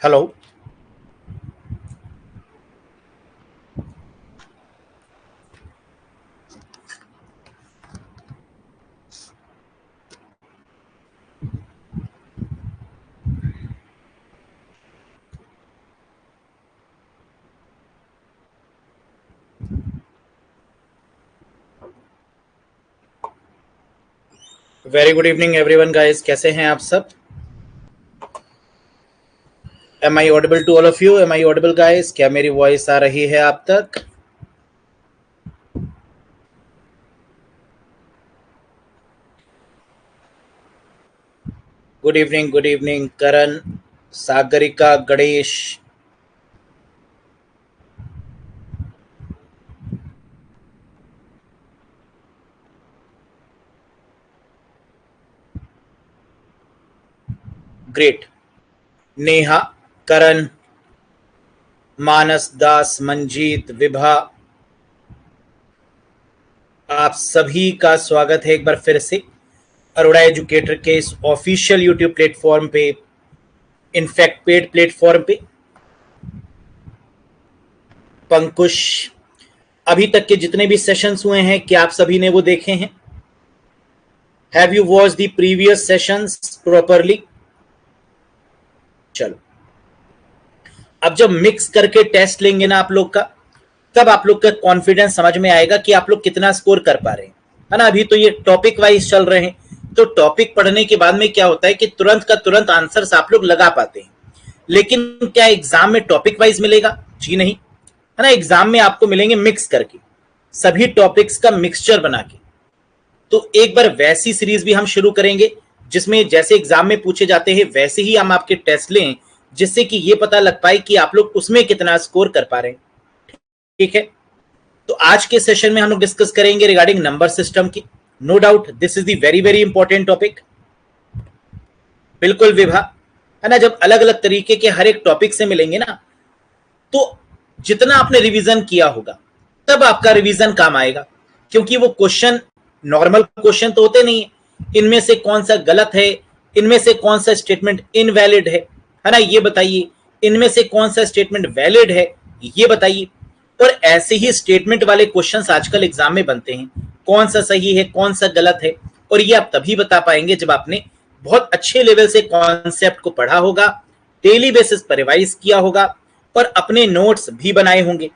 Hello. Very good evening everyone guys, कैसे हैं आप सब? Am I audible to all of you? Am I audible guys? क्या मेरी वॉइस आ रही है आप तक? Good evening Karan, Sagarika, Ganesh. Great. Neha, Karan, Manas Das, Manjeet, Vibha, आप सभी का स्वागत है एक बार फिर से अरोड़ा एजुकेटर के इस ऑफिशियल यूट्यूब प्लेटफॉर्म पे, इनफैक्ट पेड प्लेटफॉर्म पे। पंकुश, अभी तक के जितने भी सेशंस हुए हैं क्या आप सभी ने वो देखे हैं? Have you watch the previous sessions properly? चलो, अब जब मिक्स करके टेस्ट लेंगे ना आप लोग का, तब आप लोग का कॉन्फिडेंस समझ में आएगा कि आप लोग कितना स्कोर कर पा रहे हैं, है ना। अभी तो ये टॉपिक वाइज चल रहे हैं, तो टॉपिक पढ़ने के बाद में क्या होता है कि तुरंत का तुरंत आंसर्स आप लोग लगा पाते हैं। लेकिन क्या एग्जाम में टॉपिक वाइज मिलेगा? जी नहीं, है ना। एग्जाम में आपको मिलेंगे मिक्स करके, सभी टॉपिक्स का मिक्सचर बना के। तो एक बार वैसी सीरीज भी हम शुरू करेंगे जिसमें जैसे एग्जाम में पूछे जाते हैं वैसे ही हम आपके टेस्ट लें, जिससे कि ये पता लग पाए कि आप लोग उसमें कितना स्कोर कर पा रहे हैं। ठीक है, तो आज के सेशन में हम लोग डिस्कस करेंगे रिगार्डिंग नंबर सिस्टम की। No doubt this is the very very important topic. बिल्कुल विभा, है ना। जब अलग अलग तरीके के हर एक टॉपिक से मिलेंगे ना, तो जितना आपने रिवीजन किया होगा तब आपका रिवीजन काम आएगा, क्योंकि वो क्वेश्चन नॉर्मल क्वेश्चन तो होते नहीं है। इनमें से कौन सा गलत है, इनमें से कौन सा स्टेटमेंट इनवैलिड है ना, ये बताइए। इनमें से कौन सा स्टेटमेंट वैलिड है, ये बताइए। और ऐसे ही स्टेटमेंट वाले क्वेश्चंस आजकल एग्जाम में बनते हैं, कौन सा सही है कौन सा गलत है। और ये आप तभी बता पाएंगे जब आपने बहुत अच्छे लेवल से कॉन्सेप्ट को पढ़ा होगा, डेली बेसिस पर रिवाइज किया होगा और अपने नोट्स भी बनाए होंगे।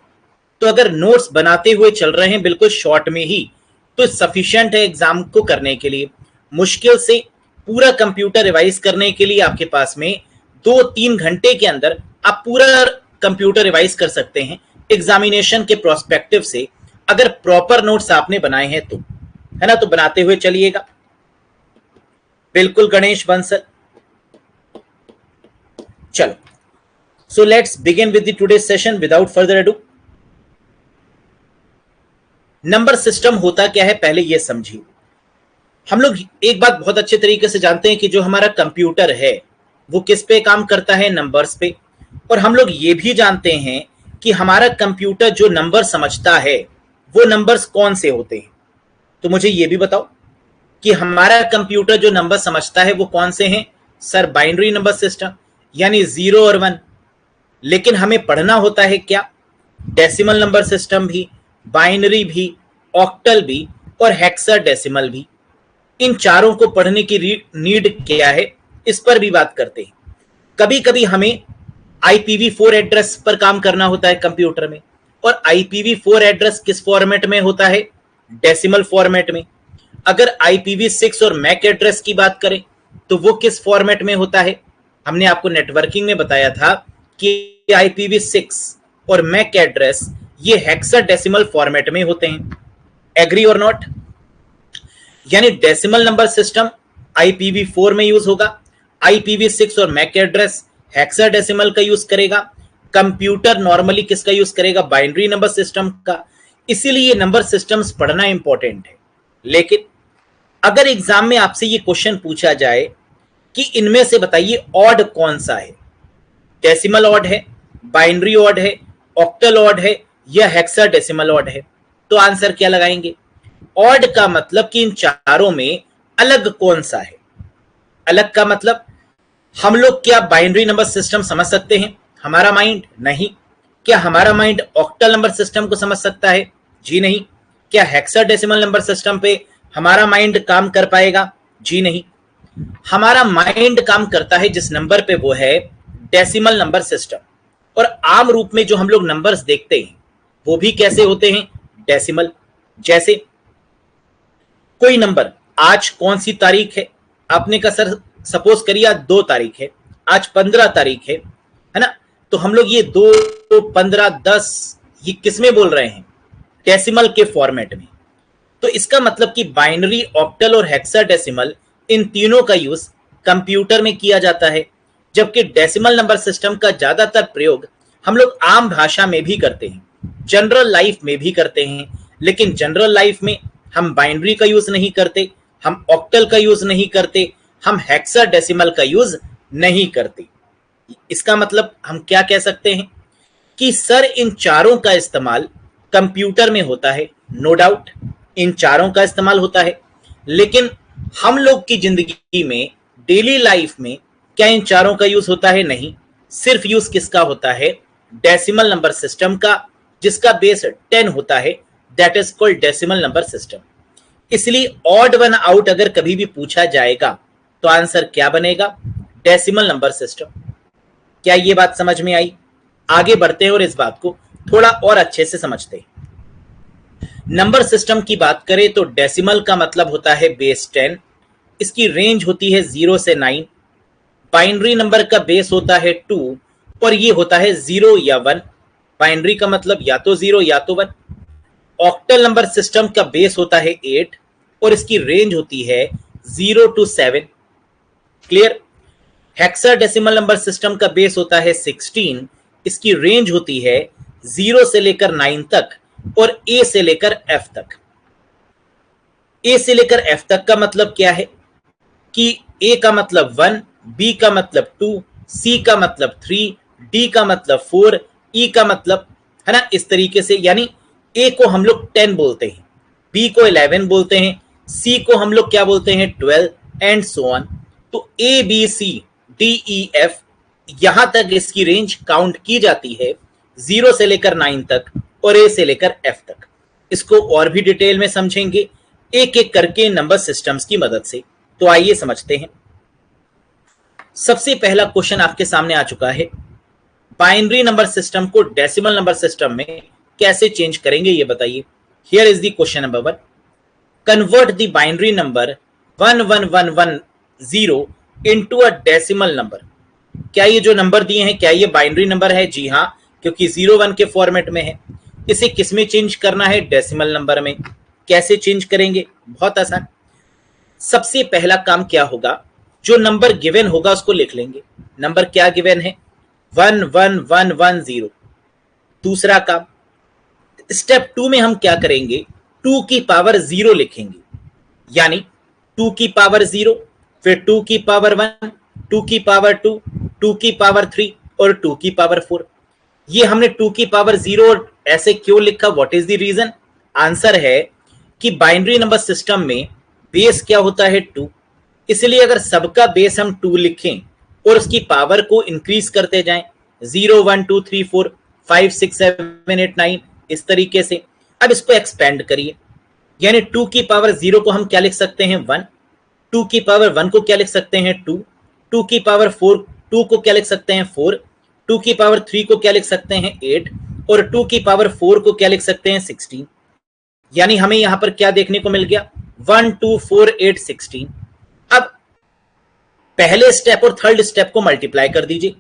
तो अगर नोट्स बनाते हुए चल रहे हैं बिल्कुल शॉर्ट में ही, तो सफिशिएंट है एग्जाम को करने के लिए। मुश्किल से पूरा कंप्यूटर रिवाइज करने के लिए आपके पास में 2-3 घंटे के अंदर आप पूरा कंप्यूटर रिवाइज कर सकते हैं एग्जामिनेशन के प्रोस्पेक्टिव से, अगर प्रॉपर नोट्स आपने बनाए हैं तो, है ना। तो बनाते हुए चलिएगा। बिल्कुल गणेश बंसल, चलो। So let's begin with the today session without further ado. Number system होता क्या है पहले ये समझिए। हम लोग एक बात बहुत अच्छे तरीके से जानते हैं कि जो हमारा कंप्यूटर है वो किस पे काम करता है? नंबर्स पे। और हम लोग ये भी जानते हैं कि हमारा कंप्यूटर जो नंबर समझता है वो नंबर्स कौन से होते हैं। तो मुझे ये भी बताओ कि हमारा कंप्यूटर जो नंबर समझता है वो कौन से हैं? सर, बाइनरी नंबर सिस्टम, यानी 0 और 1। लेकिन हमें पढ़ना होता है क्या? डेसिमल नंबर सिस्टम भी, बाइनरी भी, ऑक्टल भी और हेक्साडेसिमल भी। इन चारों को पढ़ने की नीड क्या है, इस पर भी बात करते हैं। कभी कभी हमें IPv4 एड्रेस पर काम करना होता है कंप्यूटर में, और IPv4 एड्रेस किस फॉर्मेट में होता है? डेसिमल फॉर्मेट में। अगर IPv6 और मैक एड्रेस की बात करें तो वो किस फॉर्मेट में होता है? हमने आपको नेटवर्किंग में बताया था कि IPv6 और मैक एड्रेस ये हेक्साडेसिमल फॉर्मेट में होते हैं। एग्री और नॉट? यानी डेसिमल नंबर सिस्टम IPv4 में यूज होगा, IPv6 और मैक एड्रेस हेक्साडेसिमल का यूज करेगा। कंप्यूटर नॉर्मली किसका यूज करेगा? बाइनरी नंबर सिस्टम का। इसीलिए नंबर सिस्टम्स पढ़ना इंपॉर्टेंट है। लेकिन अगर एग्जाम में आपसे ये क्वेश्चन पूछा जाए कि इनमें से बताइए ऑड कौन सा है, डेसिमल ऑड है, बाइनरी ऑड है, ऑक्टल ऑड है या हेक्साडेसिमल ऑड है, तो आंसर क्या लगाएंगे? ऑड का मतलब कि इन चारों में अलग कौन सा है। अलग का मतलब हम लोग क्या बाइनरी नंबर सिस्टम समझ सकते हैं? हमारा माइंड नहीं। क्या हमारा माइंड ऑक्टल नंबर सिस्टम को समझ सकता है? जी नहीं। क्या हेक्साडेसिमल नंबर सिस्टम पे हमारा माइंड काम कर पाएगा? जी नहीं। हमारा माइंड काम करता है जिस नंबर पे, वो है डेसिमल नंबर सिस्टम। और आम रूप में जो हम लोग नंबर्स देखते हैं वो भी कैसे होते हैं? डेसिमल। जैसे कोई नंबर, आज कौन सी तारीख है? आपने कहा सर सपोज करिए आज 2 तारीख है, आज 15 तारीख है ना? तो हम लोग ये 2, 15, 10 ये किसमें बोल रहे हैं? डेसिमल के फॉर्मेट में। तो इसका मतलब कि बाइनरी, ऑक्टल और हेक्साडेसिमल इन तीनों का यूज कंप्यूटर में किया जाता है, जबकि डेसिमल नंबर सिस्टम का ज्यादातर प्रयोग हम लोग आम भाषा में भी करते हैं, जनरल लाइफ में भी करते हैं। लेकिन जनरल लाइफ में हम बाइनरी का यूज नहीं करते, हम ऑक्टल का यूज नहीं करते, हम हेक्साडेसिमल का यूज नहीं करते। इसका मतलब हम क्या कह सकते हैं कि सर इन चारों का इस्तेमाल कंप्यूटर में होता है। नो डाउट इन चारों का इस्तेमाल होता है, लेकिन हम लोग की जिंदगी में, डेली लाइफ में क्या इन चारों का यूज होता है? नहीं। सिर्फ यूज किसका होता है? डेसिमल नंबर सिस्टम का, जिसका बेस 10 होता है, that is called decimal number system. इसलिए ऑड वन आउट अगर कभी भी पूछा जाएगा तो आंसर क्या बनेगा? Decimal number system. क्या ये बात समझ में आई? आगे बढ़ते हैं और इस बात को थोड़ा और अच्छे से समझते हैं। नंबर सिस्टम की बात करें तो डेसिमल का मतलब होता है बेस 10, इसकी रेंज होती है 0 से 9। बाइनरी नंबर का बेस होता है 2 और ये होता है 0 या 1। बाइनरी का मतलब या तो 0 या तो 1। ऑक्टल नंबर सिस्टम का बेस होता है 8 और इसकी रेंज होती है 0 to 7। Clear? Hexadecimal number system का बेस होता है 16, इसकी रेंज होती है 0 से लेकर 9 तक और ए से लेकर एफ तक। ए से लेकर एफ तक का मतलब क्या है कि ए का मतलब 1, बी का मतलब 2, सी का मतलब 3, डी का मतलब 4, ई का मतलब, है ना, इस तरीके से। यानी ए को हम लोग 10 बोलते हैं, बी को 11 बोलते हैं, सी को हम लोग क्या बोलते हैं? 12 एंड सो ऑन। तो A B C D E F यहां तक इसकी रेंज काउंट की जाती है, 0 से लेकर 9 तक और ए से लेकर एफ तक। इसको और भी डिटेल में समझेंगे एक एक करके नंबर सिस्टम्स की मदद से। तो आइए समझते हैं। सबसे पहला क्वेश्चन आपके सामने आ चुका है, बाइनरी नंबर सिस्टम को डेसिमल नंबर सिस्टम में कैसे चेंज करेंगे ये बताइए। Here is the question number 1, convert the binary number 1110 into a decimal number. क्या ये जो नंबर दिए हैं क्या ये बाइनरी नंबर है? जी हाँ, क्योंकि 0-1 के फॉर्मेट में है। इसे किस में चेंज करना है? डेसिमल नंबर में। कैसे चेंज करेंगे? बहुत आसान। सबसे पहला काम क्या होगा, जो नंबर गिवन होगा उसको लिख लेंगे। नंबर क्या गिवन है? 11110। दूसरा काम, स्टेप 2 में हम क्या करेंगे? 2 की पावर 0 लिखेंगे, यानी 2 की पावर 0, फिर 2 की पावर 1, 2 की पावर 2, 2 की पावर 3 और 2 की पावर 4। ये हमने 2 की पावर 0 और ऐसे क्यों लिखा? What is the reason? Answer है कि बाइनरी नंबर सिस्टम में बेस क्या होता है? 2। इसलिए अगर सबका बेस हम 2 लिखें और उसकी पावर को इंक्रीज करते जाएं, 0 1 2 3 4 5 6 7 8 9 इस तरीके से। अब इसको एक्सपेंड करिए, यानी 2 की पावर 0 को हम क्या लिख सकते हैं? 1। 2 की पावर 1 को क्या लिख सकते हैं? 2। 2 की पावर 4 2 को क्या लिख सकते हैं? 4। 2 की पावर 3 को क्या लिख सकते हैं? 8 और 2 की पावर 4 को क्या लिख सकते हैं? 16। यानी हमें यहां पर क्या देखने को मिल गया? 1 2 4 8 16। अब पहले स्टेप और थर्ड स्टेप को मल्टीप्लाई कर दीजिए।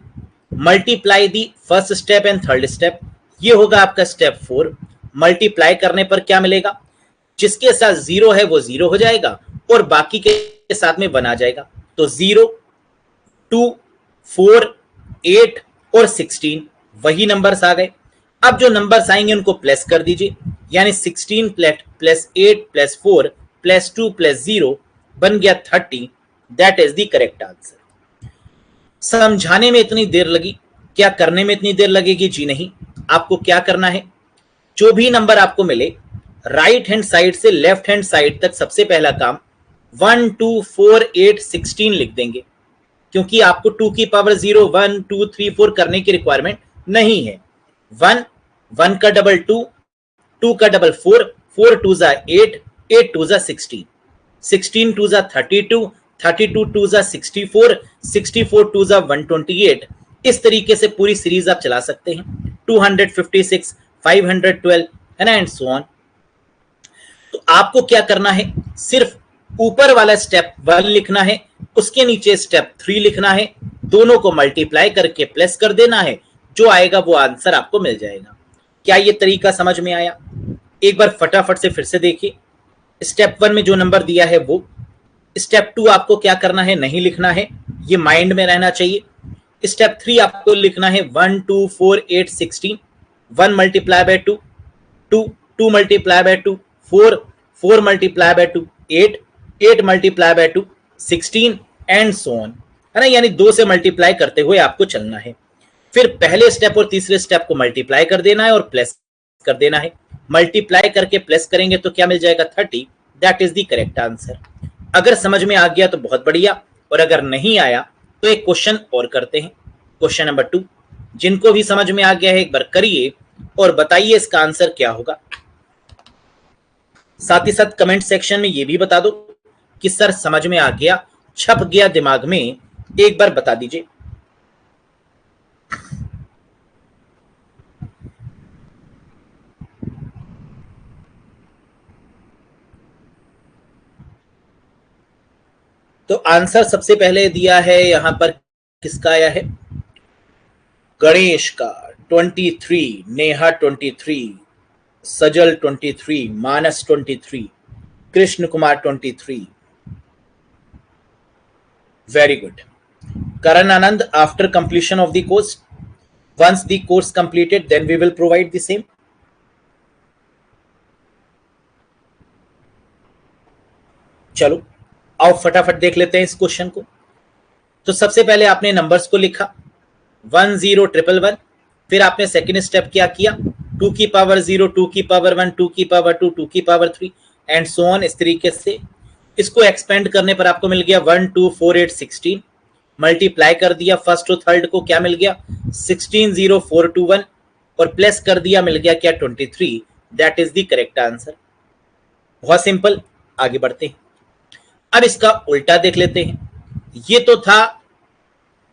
Multiply the first step and third step, ये होगा आपका स्टेप 4। मल्टीप्लाई करने पर क्या मिलेगा? जिसके साथ 0 है वो 0 हो जाएगा और बाकी के साथ में 1 आ जाएगा। तो 0 2 4 8 और 16 वही नंबर्स आ गए। अब जो नंबर्स आएंगे उनको प्लस कर दीजिए, यानी 16 प्लस 8 प्लस 4 प्लस 2 प्लस 0 बन गया 30। That is the correct answer. समझाने में इतनी देर लगी, क्या करने में इतनी देर लगेगी? जी नहीं। आपको क्या करना है, जो भी नंबर आपको मिले राइट हैंड साइड से लेफ्ट हैंड साइड तक सबसे पहला काम 1 2 4 8 16 लिख देंगे, क्योंकि आपको 2 की पावर 0 1 2 3 4 करने की रिक्वायरमेंट नहीं है। 1 1 का डबल 2, 2 का डबल 4, 4 2 जा 8, 8 2 जा 16, 16 2 जा 32, 32 2 जा 64, 64 2 जा 128। इस तरीके से पूरी सीरीज आप चला सकते हैं। 256, 512 है ना, एंड सो ऑन। तो आपको क्या करना है, सिर्फ ऊपर वाला स्टेप 1 लिखना है, उसके नीचे स्टेप 3 लिखना है, दोनों को मल्टीप्लाई करके प्लस कर देना है, जो आएगा वो आंसर आपको मिल जाएगा। क्या ये तरीका समझ में आया? एक बार फटाफट से फिर से देखिए। स्टेप 1 में जो नंबर दिया है वो, स्टेप 2 आपको क्या करना है, नहीं लिखना है, ये माइंड में रहना चाहिए। स्टेप 3 आपको लिखना है 1 2 4 8 16, 1 multiply by 2, 2 2 multiply by 2 4, 4 multiply by 2 8, 8 multiply by 2 16 and so on, है ना। यानी 2 से मल्टीप्लाई करते हुए आपको चलना है। फिर पहले स्टेप और तीसरे स्टेप को मल्टीप्लाई कर देना है और प्लस कर देना है। मल्टीप्लाई करके प्लस करेंगे तो क्या मिल जाएगा, 30। That is the correct answer. अगर समझ में आ गया तो बहुत बढ़िया, और अगर नहीं आया तो एक क्वेश्चन और करते हैं, क्वेश्चन नंबर 2। जिनको भी समझ में आ गया है एक बार करिए और बताइए इसका आंसर क्या होगा। साथ ही साथ कमेंट सेक्शन में ये भी बता दो कि सर समझ में आ गया, छप गया दिमाग में, एक बार बता दीजिए। तो आंसर सबसे पहले दिया है यहां पर, किसका आया है, गणेश का 23, नेहा 23, सजल 23, मानस 23, Krishna Kumar 23। Very good. Karan Anand, after completion of the course, once the course completed then we will provide the same। चलो आओ फटाफट देख लेते हैं इस क्वेश्चन को। तो सबसे पहले आपने नंबर्स को लिखा 1 0 1 1 1, फिर आपने सेकेंड स्टेप क्या किया, 2 की पावर 0, 2 की पावर 1, 2 की पावर 2, 2 की पावर 3 एंड सो ऑन। इस तरीके से इसको एक्सपेंड करने पर आपको मिल गया 1 2 4 8 16, मल्टीप्लाई कर दिया फर्स्ट और थर्ड को, क्या मिल गया 16 0 4 2 1, और प्लस कर दिया, मिल गया क्या 23। That is the correct answer. बहुत सिंपल, आगे बढ़ते हैं। अब इसका उल्टा देख लेते हैं। ये तो था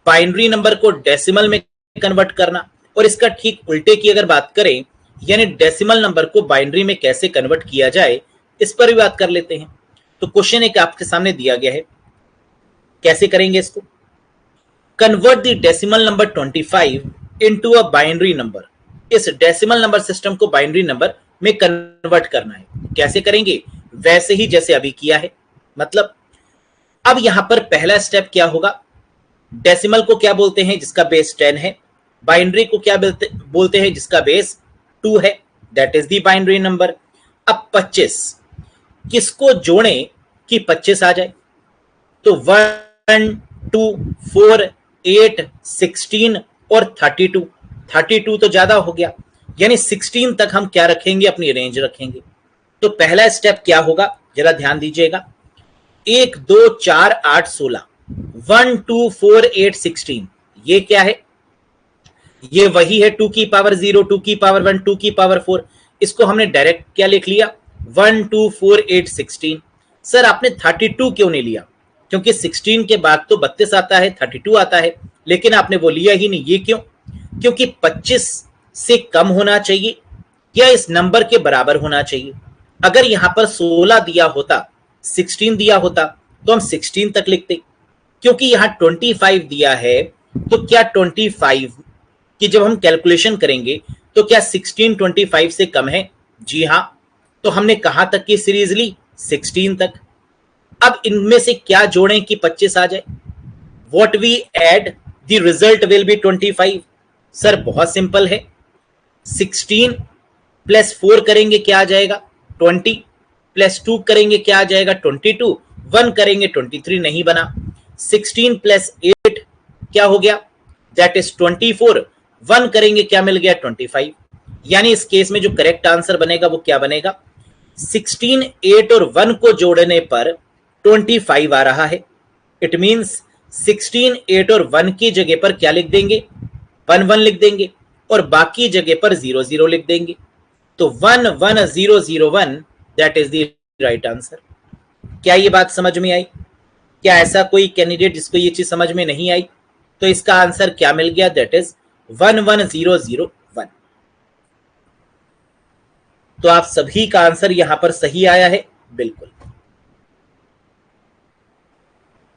बाइनरी नंबर को डेसिमल में कन्वर्ट करना, और इसका ठीक उल्टे की अगर बात करें, यानी डेसिमल नंबर को बाइनरी में कैसे कन्वर्ट किया जाए, इस पर भी बात कर लेते हैं। तो क्वेश्चन एक आपके सामने दिया गया है, कैसे करेंगे इसको, convert the decimal number 25 into a binary number. इस डेसिमल नंबर सिस्टम को बाइनरी नंबर में कन्वर्ट करना है। कैसे करेंगे, वैसे ही जैसे अभी किया है। मतलब अब यहां पर पहला स्टेप क्या होगा, डेसिमल को क्या बोलते हैं, जिसका बेस 10 है। बाइनरी को क्या बोलते हैं, जिसका बेस 2 है। That is the binary number. अब 25 किसको जोड़े कि 25 आ जाए, तो 1 2 4 8 16 और 32। 32 तो ज्यादा हो गया, यानी 16 तक हम क्या रखेंगे, अपनी रेंज रखेंगे। तो पहला स्टेप क्या होगा, जरा ध्यान दीजिएगा, 1 2 4 8 16, 1 2 4 8 16, ये क्या है, ये वही है 2 की पावर 0, 2 की पावर 1, 2 की पावर 4। इसको हमने डायरेक्ट क्या लिख लिया, 1 2 4 8 16। सर आपने 32 क्यों नहीं लिया, क्योंकि 16 के बाद तो 32 आता है, 32 आता है, लेकिन आपने वो लिया ही नहीं। ये क्यों, क्योंकि 25 से कम होना चाहिए या इस नंबर के बराबर होना चाहिए। अगर यहां पर 16 दिया होता, 16 दिया होता, तो हम 16 तक लिखते। क्योंकि यहां 25 दिया है, तो क्या 25 की जब हम कैलकुलेशन करेंगे तो क्या 16 25 से कम है? जी हां। तो हमने कहां तक की सीरीज ली, 16 तक। अब इनमें से क्या जोड़ें कि 25 आ जाए? What we add, the result will be 25। Sir बहुत सिंपल है, 16 प्लस 4 करेंगे क्या आ जाएगा, 20, प्लस 2 करेंगे क्या आ जाएगा, 22, 1 करेंगे 23 नहीं बना, 16 प्लस 8 क्या हो गया, दैट इज 24, 1 करेंगे क्या मिल गया, 25। यानी इस केस में जो करेक्ट आंसर बनेगा वो क्या बनेगा, 16 8 और 1 को जोड़ने पर 25 आ रहा है। इट मींस 16, 8 और 1 की जगह पर क्या लिख देंगे, 1 1 लिख देंगे और बाकी जगह पर 0 0 लिख देंगे। तो 1 1 0 0 1 that is the right answer. क्या ये बात समझ में आई? क्या ऐसा कोई कैंडिडेट जिसको ये चीज समझ में नहीं आई? तो इसका आंसर क्या मिल गया, दैट इज 1 1 0 0 1। तो आप सभी का आंसर यहां पर सही आया है, बिल्कुल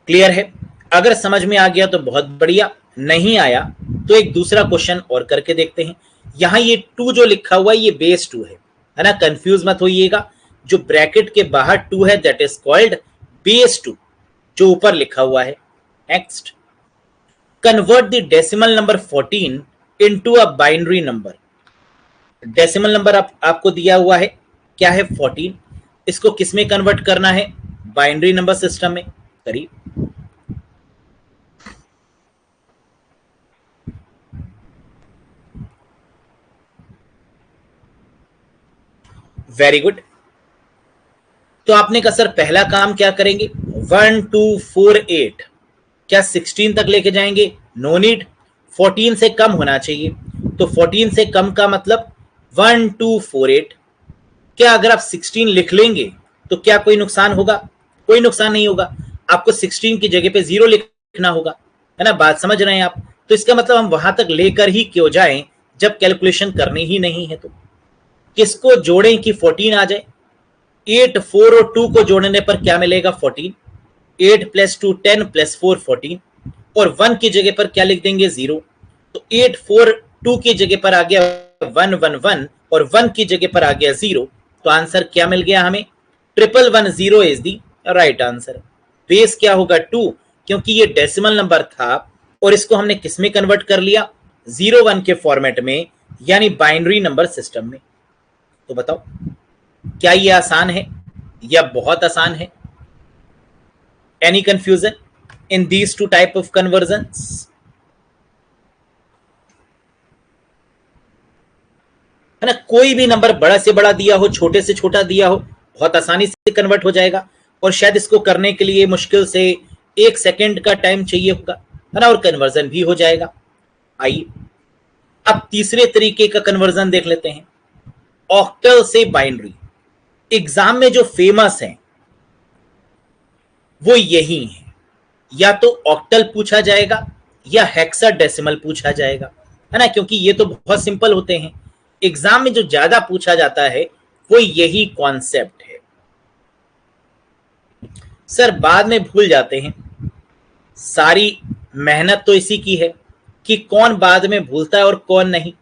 क्लियर है। अगर समझ में आ गया तो बहुत बढ़िया, नहीं आया तो एक दूसरा क्वेश्चन और करके देखते हैं। यहां ये 2 जो लिखा हुआ है ये बेस 2 है ना, कंफ्यूज मत होइएगा। जो ब्रैकेट के बाहर 2 है दैट इज कॉल्ड बेस 2, जो ऊपर लिखा हुआ है। Next, convert the decimal number 14 into a binary number. Decimal number आपको दिया हुआ है, क्या है 14, इसको किस में कन्वर्ट करना है, बाइनरी नंबर सिस्टम में। करिए, वेरी गुड। तो आपने कहा सर पहला काम क्या करेंगे, 1 2 4 8, क्या 16 तक लेके जाएंगे, नो नीड, 14 से कम होना चाहिए। तो 14 से कम का मतलब 1 2 4 8। क्या अगर आप 16 लिख लेंगे तो क्या कोई नुकसान होगा, कोई नुकसान नहीं होगा। आपको 16 की जगह पे 0 लिखना होगा, है ना, बात समझ रहे हैं आप। तो इसका मतलब हम वहां तक लेकर ही क्यों जाएं जब कैलकुलेशन करनी ही नहीं है। तो किसको जोड़ें कि 14 आ जाए, 8 4 और 2 को जोड़ने पर क्या मिलेगा 14, 8 + 2 10 + 4 14 और 1 की जगह पर क्या लिख देंगे 0। तो 8 4 2 की जगह पर आ गया 1 1 1 और 1 की जगह पर आ गया 0। तो आंसर क्या मिल गया हमें, 1110 is the right answer. Base क्या होगा 2, क्योंकि ये डेसिमल नंबर था और इसको हमने किस में कन्वर्ट कर लिया, 0 1 के फॉर्मेट में, यानी बाइनरी नंबर सिस्टम में। तो बताओ क्या ये आसान है या बहुत आसान है? Any confusion in these 2 type of convergence? है ना, कोई भी नंबर बड़ा से बड़ा दिया हो, छोटे से छोटा दिया हो, बहुत आसानी से कन्वर्ट हो जाएगा। और शायद इसको करने के लिए मुश्किल से 1 सेकेंड का टाइम चाहिए होगा, है ना, और कन्वर्जन भी हो जाएगा। आइए अब तीसरे तरीके का कन्वर्जन देख लेते हैं, ऑक्टल से बाइनरी। एग्जाम में जो फेमस है वो यही है, या तो ऑक्टल पूछा जाएगा या हेक्साडेसिमल पूछा जाएगा, है ना, क्योंकि ये तो बहुत सिंपल होते हैं। एग्जाम में जो ज्यादा पूछा जाता है वो यही कॉन्सेप्ट है। सर बाद में भूल जाते हैं, सारी मेहनत तो इसी की है कि कौन बाद में भूलता है और कौन नहीं,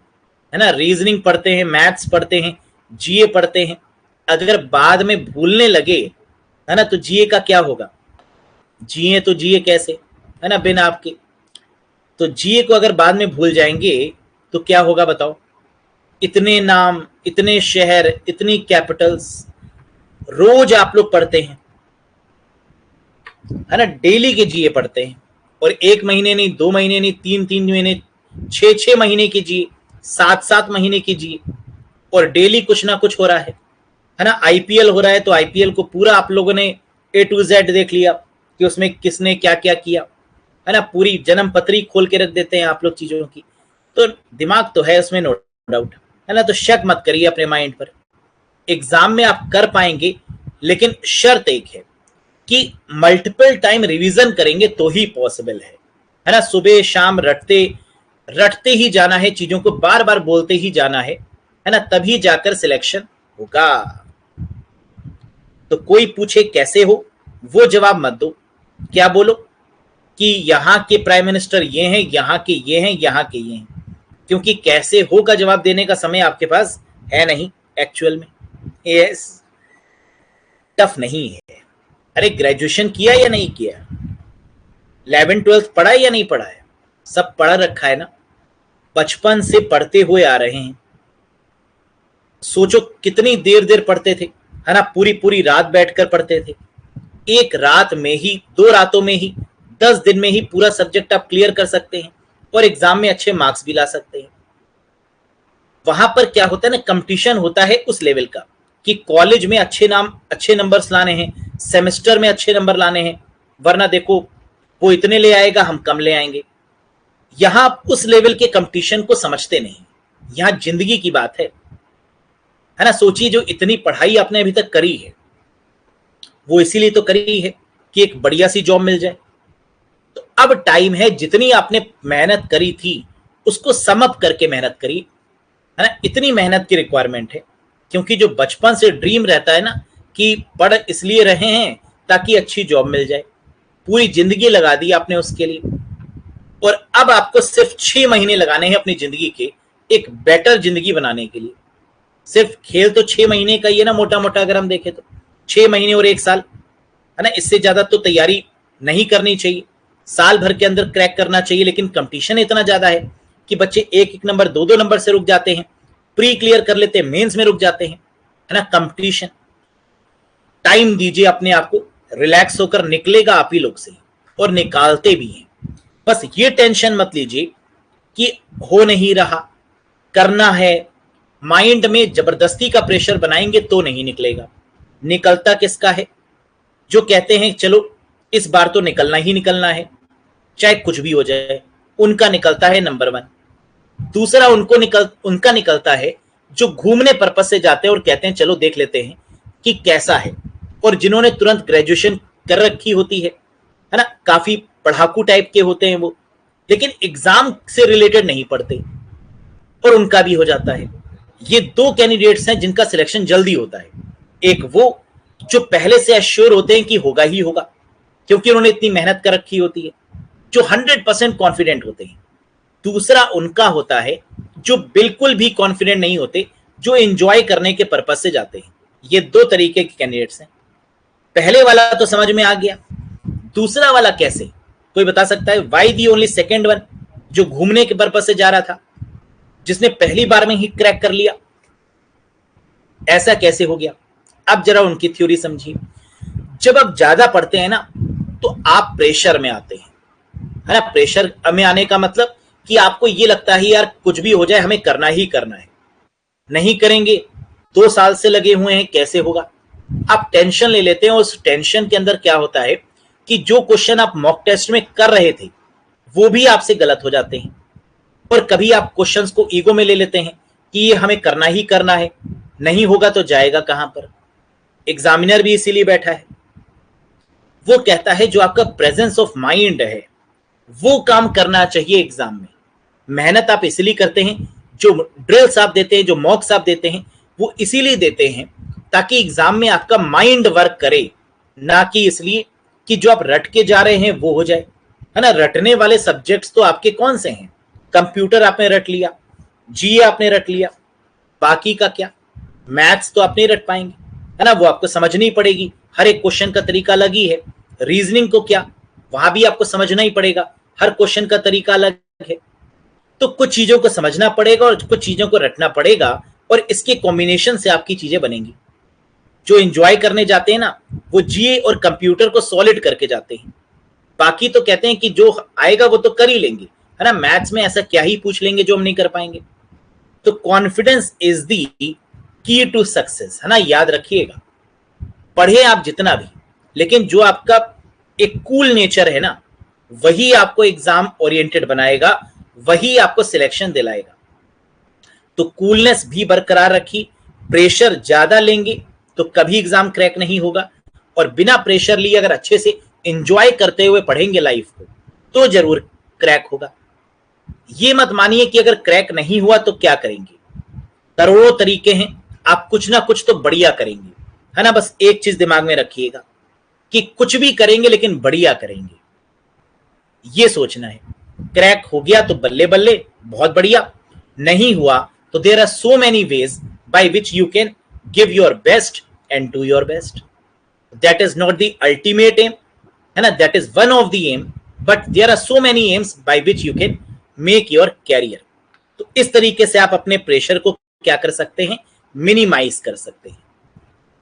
है ना। रीजनिंग पढ़ते हैं, मैथ्स पढ़ते हैं, जीए पढ़ते हैं, अगर बाद में भूलने लगे, है ना, तो जीए का क्या होगा, जिए तो जिए कैसे, है ना, बिना आपके। तो जीए को अगर बाद में भूल जाएंगे तो क्या होगा बताओ, इतने नाम, इतने शहर, इतनी कैपिटल्स रोज आप लोग पढ़ते हैं, है ना, डेली के जीए पढ़ते हैं, और 1 महीने नहीं, 2 महीने नहीं, 3 महीने, 6 महीने की जीए, 7 महीने की जीए, और डेली कुछ ना कुछ हो रहा है ना। आईपीएल हो रहा है तो आईपीएल को पूरा आप लोगों ने A to Z देख लिया कि उसमें किसने क्या क्या किया, है ना, पूरी जन्म पत्री खोल के रख देते हैं आप लोग चीजों की। तो दिमाग तो है उसमें, नो डाउट, है ना। तो शक मत करिए अपने माइंड पर, एग्जाम में आप कर पाएंगे, लेकिन शर्त एक है कि मल्टीपल टाइम रिवीजन करेंगे तो ही पॉसिबल है ना। सुबह शाम रटते रटते ही जाना है, चीजों को बार बार बोलते ही जाना है ना, तभी जाकर सिलेक्शन होगा। तो कोई पूछे कैसे हो, वो जवाब मत दो, क्या बोलो कि यहां के प्राइम मिनिस्टर ये हैं, यहां के ये हैं, यहां के ये हैं, क्योंकि कैसे हो का जवाब देने का समय आपके पास है नहीं एक्चुअल में। यस, टफ नहीं है। अरे ग्रेजुएशन किया या नहीं किया, 11 12 पढ़ा है या नहीं पढ़ा है, सब पढ़ा रखा है ना, बचपन से पढ़ते हुए आ रहे हैं। सोचो कितनी देर देर पढ़ते थे, है ना, पूरी पूरी रात बैठकर पढ़ते थे। एक रात में ही, 2 रातों में ही, 10 दिन में ही पूरा सब्जेक्ट आप क्लियर कर सकते हैं और एग्जाम में अच्छे मार्क्स भी ला सकते हैं। वहां पर क्या होता है ना, कंपटीशन होता है उस लेवल का कि कॉलेज में अच्छे नंबर्स लाने हैं, सेमेस्टर में अच्छे नंबर लाने हैं। वरना देखो वो इतने ले आएगा, हम कम ले आएंगे। यहां आप उस लेवल के कंपटीशन को समझते नहीं, यहां जिंदगी की बात है ना। सोचिए, जो इतनी पढ़ाई आपने अभी तक करी है वो इसीलिए तो करी है कि एक बढ़िया सी जॉब मिल जाए। तो अब टाइम है, जितनी आपने मेहनत करी थी उसको सम अप करके मेहनत करी, है ना। इतनी मेहनत की रिक्वायरमेंट है, क्योंकि जो बचपन से ड्रीम रहता है ना कि पढ़ इसलिए रहे हैं ताकि अच्छी जॉब मिल जाए, पूरी जिंदगी लगा दी आपने उसके लिए, और अब आपको सिर्फ 6 महीने लगाने हैं अपनी जिंदगी के एक बेटर जिंदगी बनाने के लिए। सिर्फ खेल तो 6 महीने का ही है ना, मोटा मोटा अगर हम देखें तो 6 महीने और 1 साल, है ना। इससे ज्यादा तो तैयारी नहीं करनी चाहिए, साल भर के अंदर क्रैक करना चाहिए। लेकिन कंपटीशन इतना ज्यादा है कि बच्चे एक एक नंबर, दो दो नंबर से रुक जाते हैं, प्री क्लियर कर लेते हैं, मेंस में रुक जाते हैं, है ना। कंपटीशन, टाइम दीजिए अपने आप को, रिलैक्स होकर निकलेगा आप ही लोग से, और निकालते भी हैं। बस ये टेंशन मत लीजिए कि हो नहीं रहा, करना है, माइंड में जबरदस्ती का प्रेशर बनाएंगे तो नहीं निकलेगा। निकलता किसका है? जो कहते हैं चलो इस बार तो निकलना ही निकलना है, चाहे कुछ भी हो जाए, उनका निकलता है नंबर 1। दूसरा उनका निकलता है जो घूमने पर्पस से जाते हैं और कहते हैं चलो देख लेते हैं कि कैसा है, और जिन्होंने तुरंत ग्रेजुएशन कर रखी होती है ना, काफी पढ़ाकू टाइप के होते हैं वो, लेकिन एग्जाम से रिलेटेड नहीं पढ़ते, और उनका भी हो जाता है। ये 2 कैंडिडेट्स हैं जिनका सिलेक्शन जल्दी होता है। एक वो जो पहले से एश्योर होते हैं कि होगा ही होगा, क्योंकि उन्होंने इतनी मेहनत कर रखी होती है, जो 100% कॉन्फिडेंट होते हैं। दूसरा उनका होता है जो बिल्कुल भी कॉन्फिडेंट नहीं होते, जो एंजॉय करने के पर्पज से जाते हैं। ये 2 तरीके के कैंडिडेट्स हैं। पहले वाला तो समझ में आ गया, दूसरा वाला कैसे? कोई बता सकता है? Why the only second one, जो घूमने के पर्पज से जा रहा था, जिसने पहली बार में ही क्रैक कर लिया, ऐसा कैसे हो गया? अब जरा उनकी थ्योरी समझिए। जब आप ज्यादा पढ़ते हैं ना तो आप प्रेशर में आते हैं, है ना। प्रेशर में आने का मतलब कि आपको ये लगता है यार कुछ भी हो जाए हमें करना ही करना है, नहीं करेंगे 2 साल से लगे हुए हैं कैसे होगा। आप टेंशन ले लेते हैं, और उस टेंशन के अंदर क्या होता है कि जो क्वेश्चन आप मॉक टेस्ट में कर रहे थे वो भी आपसे गलत हो जाते हैं, और कभी आप क्वेश्चंस को ईगो में ले लेते हैं कि ये हमें करना ही करना है, नहीं होगा तो जाएगा कहां पर। एग्जामिनर भी इसीलिए बैठा है, वो कहता है जो आपका प्रेजेंस ऑफ माइंड है वो काम करना चाहिए एग्जाम में। मेहनत आप इसलिए करते हैं, जो ड्रिल्स आप देते हैं, जो मॉक्स आप देते हैं, वो इसीलिए देते हैं ताकि एग्जाम में आपका माइंड वर्क करे, ना कि इसलिए कि जो आप रट के जा रहे हैं वो हो जाए, है ना। रटने वाले सब्जेक्ट्स तो आपके कौन से हैं? कंप्यूटर आपने रट लिया, जीए आपने रट लिया, बाकी का क्या? मैथ्स तो आप नहीं रट पाएंगे, है ना, वो आपको समझनी पड़ेगी, हर एक क्वेश्चन का तरीका अलग ही है। रीजनिंग को क्या, वहां भी आपको समझना ही पड़ेगा, हर क्वेश्चन का तरीका अलग है। तो कुछ चीजों को समझना पड़ेगा और कुछ चीजों को रटना पड़ेगा, और इसके कॉम्बिनेशन से आपकी चीजें बनेंगी। जो एंजॉय करने जाते हैं ना वो जीए और कंप्यूटर को सॉलिड करके जाते हैं, बाकी तो कहते हैं कि जो आएगा वो तो कर ही लेंगे, है ना। मैथ्स में ऐसा क्या ही पूछ लेंगे जो हम नहीं कर पाएंगे। तो कॉन्फिडेंस इज दी की टू सक्सेस, है ना, याद रखिएगा। पढ़े आप जितना भी, लेकिन जो आपका एक कूल नेचर है ना वही आपको एग्जाम ओरिएंटेड बनाएगा, वही आपको सिलेक्शन दिलाएगा। तो कूलनेस भी बरकरार रखी। प्रेशर ज्यादा लेंगे तो कभी एग्जाम क्रैक नहीं होगा, और बिना प्रेशर लिए अगर अच्छे से एंजॉय करते हुए पढ़ेंगे लाइफ को तो जरूर क्रैक होगा। ये मत मानिए कि अगर क्रैक नहीं हुआ तो क्या करेंगे, करोड़ों तरीके हैं, आप कुछ ना कुछ तो बढ़िया करेंगे, है ना। बस एक चीज दिमाग में रखिएगा कि कुछ भी करेंगे लेकिन बढ़िया करेंगे, ये सोचना है। क्रैक हो गया तो बल्ले बल्ले, बहुत बढ़िया, नहीं हुआ तो there are so many ways by which you can give your best and do your best. That is not the ultimate aim, है ना, that is one of the aim, but there are so many aims by which you can make your career. तो इस तरीके से आप अपने pressure को क्या कर सकते हैं, मिनिमाइज कर सकते हैं।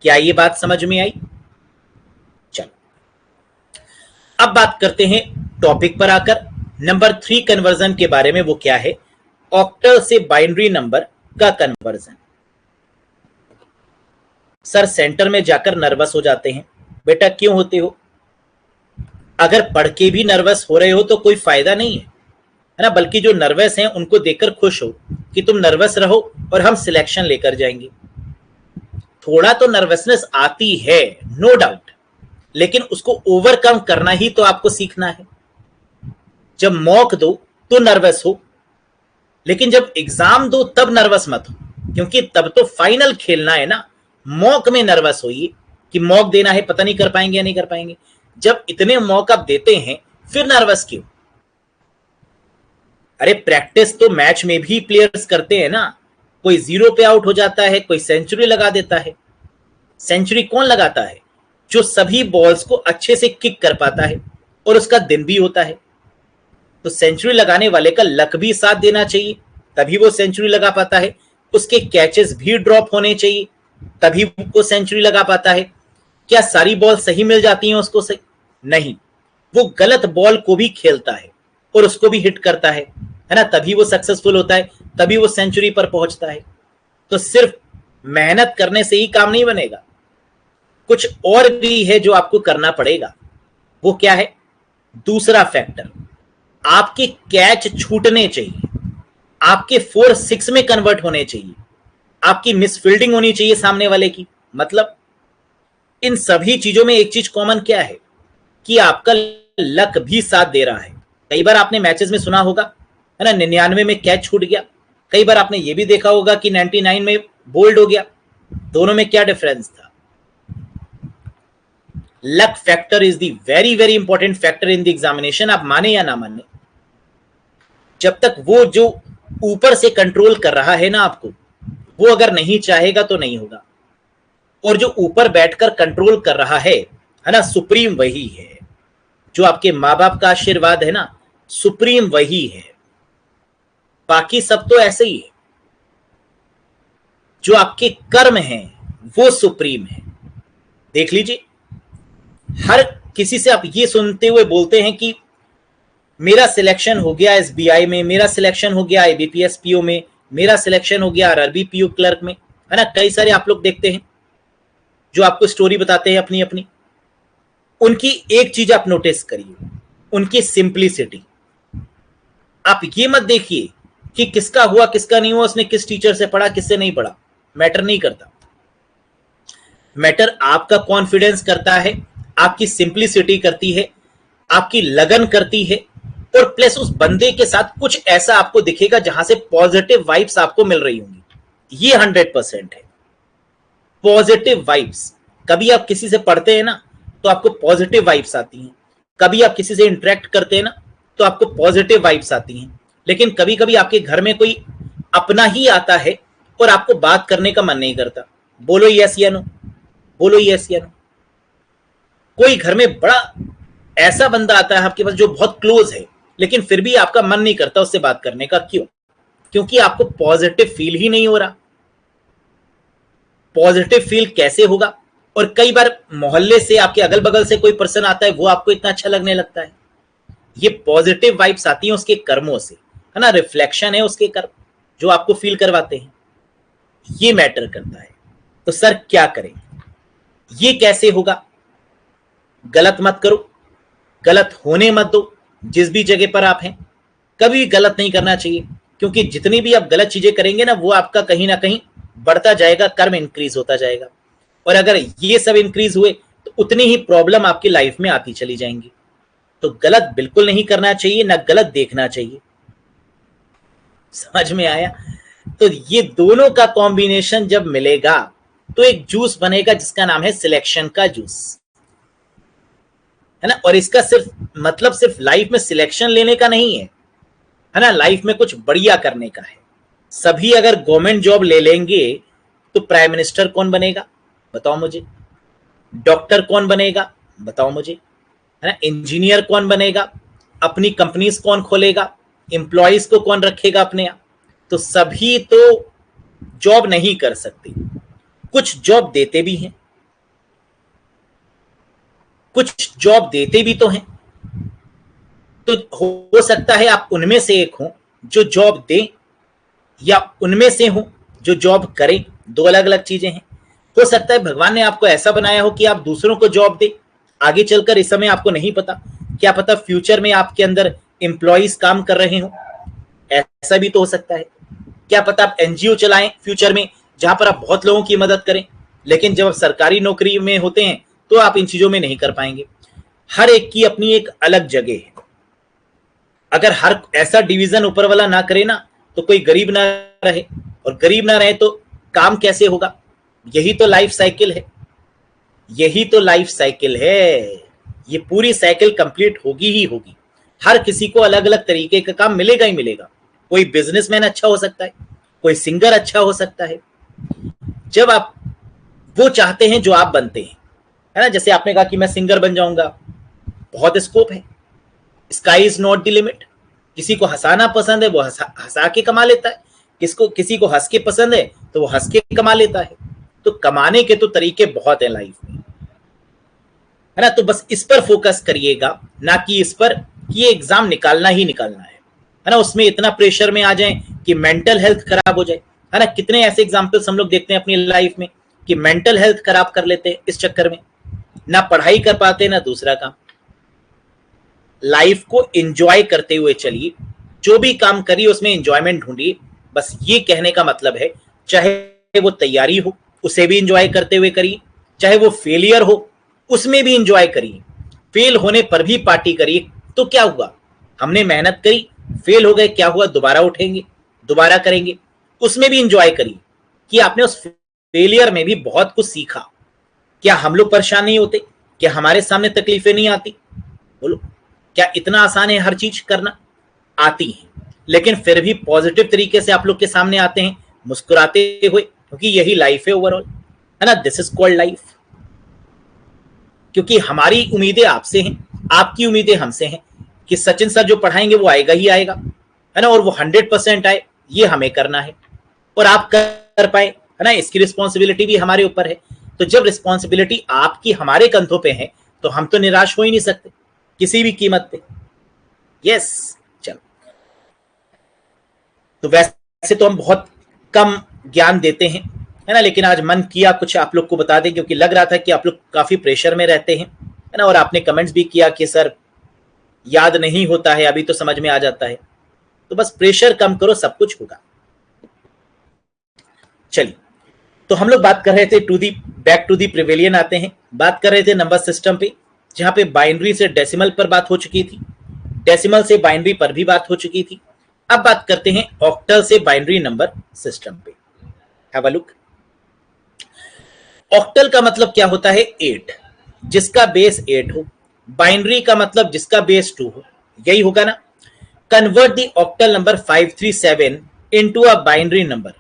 क्या ये बात समझ में आई? चलो अब बात करते हैं टॉपिक पर आकर, नंबर 3 कन्वर्जन के बारे में। वो क्या है? ऑक्टल से बाइनरी नंबर का कन्वर्जन। सर सेंटर में जाकर नर्वस हो जाते हैं, बेटा क्यों होते हो? अगर पढ़ के भी नर्वस हो रहे हो तो कोई फायदा नहीं है ना, बल्कि जो नर्वस हैं उनको देखकर खुश हो कि तुम नर्वस रहो और हम सिलेक्शन लेकर जाएंगे। थोड़ा तो नर्वसनेस आती है, नो डाउट, लेकिन उसको ओवरकम करना ही तो आपको सीखना है। जब मॉक दो तो नर्वस हो, लेकिन जब एग्जाम दो तब नर्वस मत हो, क्योंकि तब तो फाइनल खेलना है ना। मॉक में नर्वस होइए कि मॉक देना है, पता नहीं कर पाएंगे या नहीं कर पाएंगे। जब इतने मॉक आप देते हैं फिर नर्वस क्यों? अरे प्रैक्टिस तो मैच में भी प्लेयर्स करते हैं ना। कोई 0 पे आउट हो जाता है, कोई सेंचुरी लगा देता है। सेंचुरी कौन लगाता है? जो सभी बॉल्स को अच्छे से किक कर पाता है और उसका दिन भी होता है। तो सेंचुरी लगाने वाले का लक भी साथ देना चाहिए, तभी वो सेंचुरी लगा पाता है। उसके कैचेस भी ड्रॉप होने चाहिए, तभी वो सेंचुरी लगा पाता है। क्या सारी बॉल सही मिल जाती हैं उसको? सही नहीं, वो गलत बॉल को भी खेलता है और उसको भी हिट करता है ना, तभी वो सक्सेसफुल होता है, तभी वो सेंचुरी पर पहुंचता है। तो सिर्फ मेहनत करने से ही काम नहीं बनेगा, कुछ और भी है जो आपको करना पड़ेगा। वो क्या है? दूसरा फैक्टर, आपके कैच छूटने चाहिए, आपके 4-6 में कन्वर्ट होने चाहिए, आपकी मिस फील्डिंग होनी चाहिए सामने वाले की। मतलब इन सभी चीजों में एक चीज कॉमन क्या है कि आपका लक भी साथ दे रहा है। कई बार आपने मैचेस में सुना होगा है ना, 99 में कैच छूट गया। कई बार आपने ये भी देखा होगा कि 99 में बोल्ड हो गया। दोनों में क्या डिफरेंस था? Luck factor is the very very important factor in the examination. आप माने या ना माने, जब तक वो जो ऊपर से कंट्रोल कर रहा है ना आपको, वो अगर नहीं चाहेगा तो नहीं होगा। और जो ऊपर बैठकर कंट्रोल कर रहा है ना, सुप्रीम वही है। जो आपके माँ बाप का आशीर्वाद है ना, सुप्रीम वही है। बाकी सब तो ऐसे ही है। जो आपके कर्म हैं वो सुप्रीम है। देख लीजिए, हर किसी से आप ये सुनते हुए बोलते हैं कि मेरा सिलेक्शन हो गया एसबीआई में, मेरा सिलेक्शन हो गया आईबीपीएस पीओ में, मेरा सिलेक्शन हो गया आरआरबी पीओ क्लर्क में, है ना। कई सारे आप लोग देखते हैं जो आपको स्टोरी बताते हैं अपनी अपनी। उनकी एक चीज आप नोटिस करिए, उनकी सिंप्लिसिटी। आप ये मत देखिए कि किसका हुआ किसका नहीं हुआ, उसने किस टीचर से पढ़ा किससे नहीं पढ़ा, मैटर नहीं करता। मैटर आपका कॉन्फिडेंस करता है, आपकी सिंप्लिसिटी करती है, आपकी लगन करती है, और प्लस उस बंदे के साथ कुछ ऐसा आपको दिखेगा जहां से पॉजिटिव वाइब्स आपको मिल रही होंगी। ये 100% है, पॉजिटिव वाइब्स। कभी आप किसी से पढ़ते हैं ना तो आपको पॉजिटिव वाइब्स आती हैं, कभी आप किसी से इंटरेक्ट करते हैं ना तो आपको पॉजिटिव वाइब्स आती हैं। लेकिन कभी कभी आपके घर में कोई अपना ही आता है और आपको बात करने का मन नहीं करता। बोलो यस या नो, बोलो यस या नो। कोई घर में बड़ा ऐसा बंदा आता है आपके पास जो बहुत क्लोज है, लेकिन फिर भी आपका मन नहीं करता उससे बात करने का। क्यों? क्योंकि आपको पॉजिटिव फील ही नहीं हो रहा। पॉजिटिव फील कैसे होगा? और कई बार मोहल्ले से, आपके अगल बगल से कोई पर्सन आता है, वो आपको इतना अच्छा लगने लगता है। ये पॉजिटिव वाइब्स आती हैं उसके कर्मों से, है ना। रिफ्लेक्शन है उसके कर्म जो आपको फील करवाते हैं। ये मैटर करता है। तो सर क्या करें? ये कैसे होगा? गलत मत करो, गलत होने मत दो। जिस भी जगह पर आप हैं कभी गलत नहीं करना चाहिए, क्योंकि जितनी भी आप गलत चीजें करेंगे ना वो आपका कहीं ना कहीं बढ़ता जाएगा, कर्म इंक्रीज होता जाएगा। और अगर ये सब इंक्रीज हुए तो उतनी ही प्रॉब्लम आपकी लाइफ में आती चली जाएंगी। तो गलत बिल्कुल नहीं करना चाहिए, ना गलत देखना चाहिए। समझ में आया? तो ये दोनों का कॉम्बिनेशन जब मिलेगा तो एक जूस बनेगा जिसका नाम है सिलेक्शन का जूस, है ना। और इसका सिर्फ मतलब सिर्फ लाइफ में सिलेक्शन लेने का नहीं है ना, लाइफ में कुछ बढ़िया करने का है। सभी अगर गवर्नमेंट जॉब ले लेंगे तो प्राइम मिनिस्टर कौन बनेगा बताओ मुझे, डॉक्टर कौन बनेगा बताओ मुझे, है ना, इंजीनियर कौन बनेगा, अपनी कंपनीज कौन खोलेगा, एम्प्लॉयज को कौन रखेगा अपने यहाँ। तो सभी तो जॉब नहीं कर सकते, कुछ जॉब देते भी हैं, कुछ जॉब देते भी तो हैं। तो हो सकता है आप उनमें से एक हो जो जॉब दे, या उनमें से हो जो जॉब करें। दो अलग अलग चीजें हैं। हो सकता है भगवान ने आपको ऐसा बनाया हो कि आप दूसरों को जॉब दे, आगे चलकर इस समय आपको नहीं पता क्या पता फ्यूचर में आपके अंदर एम्प्लॉइज काम कर रहे हो, ऐसा भी तो हो सकता है। क्या पता आप एनजीओ चलाएं फ्यूचर में जहां पर आप बहुत लोगों की मदद करें, लेकिन जब आप सरकारी नौकरी में होते हैं तो आप इन चीजों में नहीं कर पाएंगे। हर एक की अपनी एक अलग जगह है। अगर हर ऐसा डिवीजन ऊपर वाला ना करे ना तो कोई गरीब ना रहे, और गरीब ना रहे तो काम कैसे होगा? यही तो लाइफ साइकिल है, यही तो लाइफ साइकिल है। ये पूरी साइकिल कंप्लीट होगी ही होगी। हर किसी को अलग अलग तरीके का काम मिलेगा ही मिलेगा। कोई बिजनेसमैन अच्छा हो सकता है, कोई सिंगर अच्छा हो सकता है। जब आप वो चाहते हैं जो आप बनते हैं, है ना, जैसे आपने कहा कि मैं सिंगर बन जाऊंगा, बहुत स्कोप है। Sky is not the limit. किसी को हंसाना पसंद है, वो हंसा के कमा लेता है। किसी को हंस के पसंद है तो वो हंस के कमा लेता है। तो कमाने के तो तरीके बहुत हैं लाइफ में, है ना। तो बस इस पर फोकस करिएगा, ना कि इस पर कि ये एग्जाम निकालना ही निकालना है ना। उसमें इतना प्रेशर में आ जाए कि मेंटल हेल्थ खराब हो जाए, है ना। कितने ऐसे एग्जाम्पल्स हम लोग देखते हैं अपनी लाइफ में कि मेंटल हेल्थ खराब कर लेते हैं इस चक्कर में, ना पढ़ाई कर पाते ना दूसरा काम। लाइफ को एंजॉय करते हुए चलिए, जो भी काम करिए उसमें एंजॉयमेंट ढूंढिए। बस ये कहने का मतलब है, चाहे वो तैयारी हो उसे भी एंजॉय करते हुए करिए, चाहे वो फेलियर हो उसमें भी एंजॉय करिए। फेल होने पर भी पार्टी करिए, तो क्या हुआ, हमने मेहनत करी, फेल हो गए, क्या हुआ, दोबारा उठेंगे, दोबारा करेंगे। उसमें भी एंजॉय करिए कि आपने उस फेलियर में भी बहुत कुछ सीखा। क्या हम लोग परेशान नहीं होते? क्या हमारे सामने तकलीफें नहीं आती? बोलो, क्या इतना आसान है हर चीज करना? आती है, लेकिन फिर भी पॉजिटिव तरीके से आप लोग के सामने आते हैं, मुस्कुराते हुए, क्योंकि यही लाइफ है ओवरऑल, है ना। This is called life. क्योंकि हमारी उम्मीदें आपसे हैं, आपकी उम्मीदें हमसे हैं कि सचिन सर जो पढ़ाएंगे वो आएगा ही आएगा, है ना, और वो 100% आए, ये हमें करना है और आप कर पाए, है ना। इसकी रिस्पॉन्सिबिलिटी भी हमारे ऊपर है। तो जब रिस्पॉन्सिबिलिटी आपकी हमारे कंधों पे है तो हम तो निराश हो ही नहीं सकते किसी भी कीमत पे। यस, चलो। तो वैसे तो हम बहुत कम ज्ञान देते हैं, है ना, लेकिन आज मन किया कुछ आप लोग को बता दें, क्योंकि लग रहा था कि आप लोग काफी प्रेशर में रहते हैं, है ना। और आपने कमेंट्स भी किया कि सर याद नहीं होता है, अभी तो समझ में आ जाता है। तो बस प्रेशर कम करो, सब कुछ होगा। चलिए, तो हम लोग बात कर रहे थे बैक टू दी प्रिविलियन आते हैं। बात कर रहे थे नंबर सिस्टम पे, जहां पे बाइनरी से डेसिमल पर बात हो चुकी थी, डेसिमल से बाइनरी पर भी बात हो चुकी थी। अब बात करते हैं ऑक्टल से बाइनरी नंबर सिस्टम पे। Have a look. ऑक्टल का मतलब क्या होता है? 8, जिसका बेस 8 हो। बाइनरी का मतलब जिसका बेस 2 हो, यही होगा ना। Convert the octal number 537 into a binary number.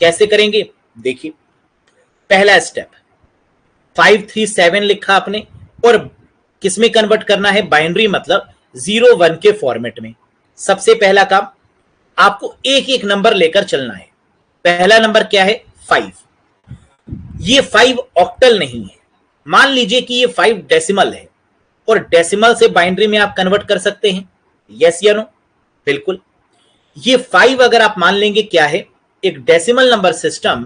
कैसे करेंगे? देखिए, पहला स्टेप 537 लिखा आपने, और किसमें कन्वर्ट करना है? बाइनरी, मतलब 0 1 के फॉर्मेट में। सबसे पहला काम, आपको एक एक नंबर लेकर चलना है। पहला नंबर क्या है? 5। ये 5 ऑक्टल नहीं है। मान लीजिए कि ये 5 डेसिमल है, और डेसिमल से बाइनरी में आप कन्वर्ट कर सकते हैं, यस या नो? बिल्कुल। ये 5 अगर आप मान लेंगे क्या है, एक डेसिमल नंबर सिस्टम,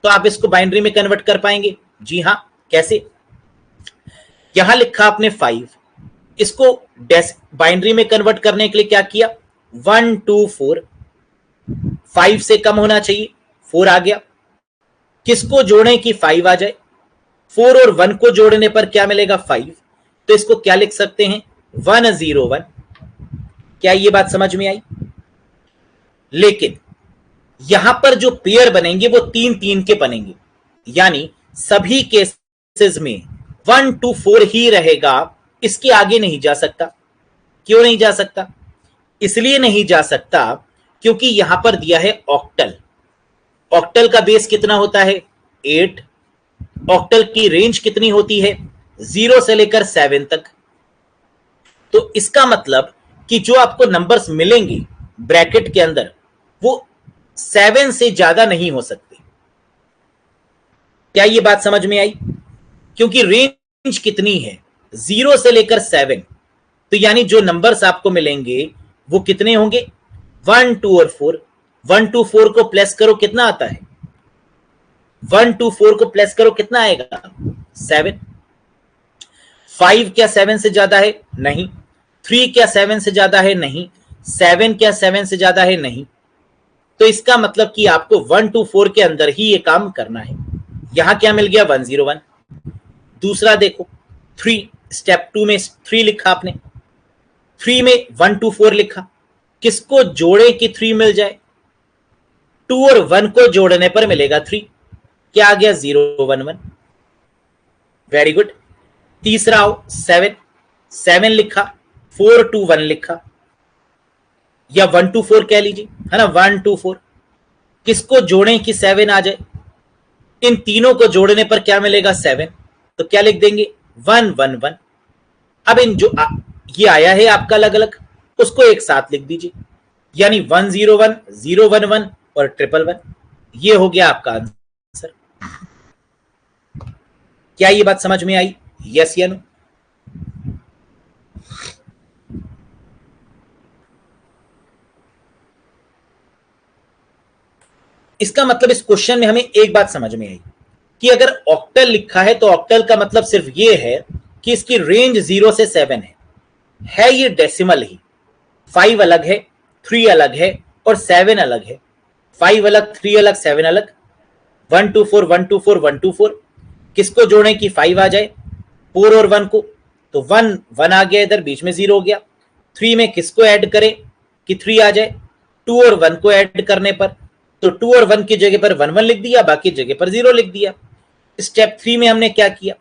तो आप इसको बाइनरी में कन्वर्ट कर पाएंगे। जी हां, कैसे? यहां लिखा आपने 5, इसको बाइनरी में कन्वर्ट करने के लिए क्या किया? 1 2 4, 5 से कम होना चाहिए, 4 आ गया। किसको जोड़ें कि 5 आ जाए? 4 और 1 को जोड़ने पर क्या मिलेगा? 5। तो इसको क्या लिख सकते हैं? 1 0 1। क्या ये बात समझ में आई? लेकिन यहां पर जो पेयर बनेंगे वो 3 3 के बनेंगे, यानी सभी केसेस में 1 2 4 ही रहेगा, इसके आगे नहीं जा सकता। क्यों नहीं जा सकता? इसलिए नहीं जा सकता क्योंकि यहां पर दिया है ऑक्टल। ऑक्टल का बेस कितना होता है? 8। ऑक्टल की रेंज कितनी होती है? 0 से लेकर 7 तक। तो इसका मतलब कि जो आपको नंबर्स मिलेंगे ब्रैकेट के अंदर, वो 7 से ज्यादा नहीं हो सकते। क्या ये बात समझ में आई? क्योंकि रेंज कितनी है? 0 से लेकर 7। तो यानी जो नंबर्स आपको मिलेंगे वो कितने होंगे? 1 2 और 4। 1 2 4 को प्लस करो, कितना आता है? 1 2 4 को प्लस करो, कितना आएगा? 7। 5 क्या 7 से ज्यादा है? नहीं। 3 क्या 7 से ज्यादा है? नहीं। 7 क्या 7 से ज्यादा है? नहीं। तो इसका मतलब कि आपको 1 to 4 के अंदर ही ये काम करना है। यहां क्या मिल गया? 101। दूसरा देखो 3, स्टेप 2 में 3 लिखा आपने, 3 में 1 to 4 लिखा, किसको जोड़े कि 3 मिल जाए? 2 और 1 को जोड़ने पर मिलेगा 3। क्या आ गया? 011। Very good. तीसरा आओ 7, 7 लिखा, 4 to 1 लिखा, या 1 to 4 कह लीजिए, है ना, 1 to 4, किसको जोड़ें कि 7 आ जाए? इन तीनों को जोड़ने पर क्या मिलेगा? 7। तो क्या लिख देंगे? 111। अब इन जो ये आया है आपका अलग अलग, उसको एक साथ लिख दीजिए, यानी 101, 011 और 111। ये हो गया आपका आंसर। क्या ये बात समझ में आई? यस या नो? इसका मतलब इस क्वेश्चन में हमें एक बात समझ में आई कि अगर ऑक्टल लिखा है तो ऑक्टल का मतलब सिर्फ ये है कि इसकी रेंज 0 से 7 है ये डेसिमल ही। 5 अलग है, 3 अलग है और 7 अलग है। 5 अलग, 3 अलग, 7 अलग। 1 to 4, 1 to 4, 1 to 4, किसको जोड़े कि 5 आ जाए? 4 और 1 को, तो 1 1 आ गया, इधर बीच में 0 हो गया। 3 में किसको ऐड करें कि 3 आ जाए? 2 और 1 को ऐड करने पर, तो 2 और 1 की जगह पर 1 1 लिख दिया, बाकी जगह पर 0 लिख दिया। स्टेप 3 में हमने क्या किया?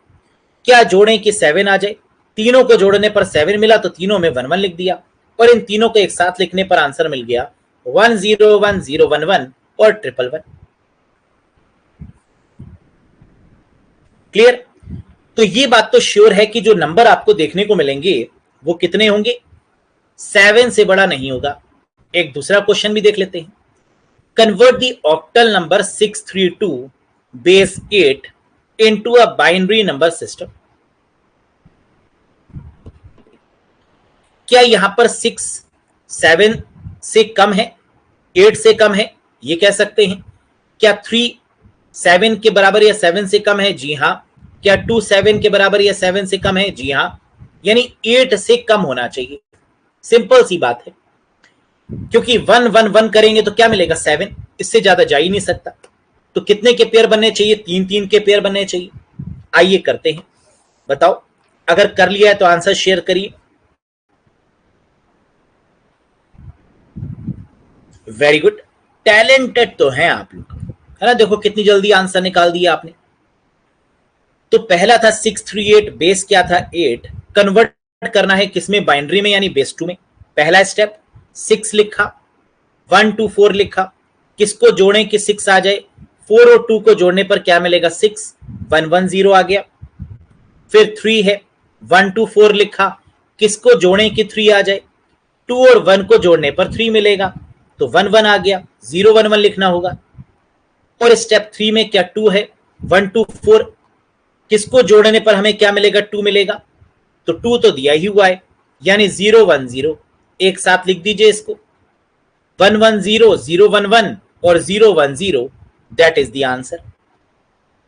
क्या जोड़ें कि 7 आ जाए? तीनों को जोड़ने पर 7 मिला, तो तीनों में 1 1 लिख दिया, और इन तीनों को एक साथ लिखने पर आंसर मिल गया 101, 011 और 111। क्लियर? तो ये बात तो श्योर है कि जो नंबर आपको देखने को मिलेंगे वो कितने होंगे? 7 से बड़ा नहीं होगा। एक दूसरा क्वेश्चन भी देख लेते हैं। Convert the octal number 632 base 8 into a binary number system। क्या यहां पर 6 7 से कम है, 8 से कम है? ये कह सकते हैं। क्या 3 7 के बराबर या 7 से कम है? जी हां। क्या 2 7 के बराबर या 7 से कम है? जी हां। यानी 8 से कम होना चाहिए। सिंपल सी बात है, क्योंकि 1 1 1 करेंगे तो क्या मिलेगा? 7। इससे ज्यादा जा ही नहीं सकता। तो कितने के पेयर बनने चाहिए? 3 3 के पेयर बनने चाहिए। आइए करते हैं, बताओ। अगर कर लिया है तो आंसर शेयर करिए। वेरी गुड, टैलेंटेड तो हैं आप लोग, है ना। देखो कितनी जल्दी आंसर निकाल दिया आपने। तो पहला था 638, बेस क्या था? 8। कन्वर्ट करना है किसमें? बाइनरी में, यानी बेस 2 में। पहला स्टेप 6 लिखा, 1 to 4 लिखा, किसको जोड़ें कि 6 आ जाए? 4 और 2 को जोड़ने पर क्या मिलेगा? 6, 110 आ गया। फिर 3 है, 1 to 4 लिखा, किसको जोड़ें कि 3 आ जाए? 2 और 1 को जोड़ने पर 3 मिलेगा, तो 1 1 आ गया, 011 लिखना होगा। और स्टेप 3 में क्या 2 है, 1 to 4, किसको जोड़ने पर हमें क्या मिलेगा? 2 मिलेगा, तो 2 तो दिया ही हुआ है, यानी 010। एक साथ लिख दीजिए इसको, 110, 011 और 010, दैट इज द आंसर।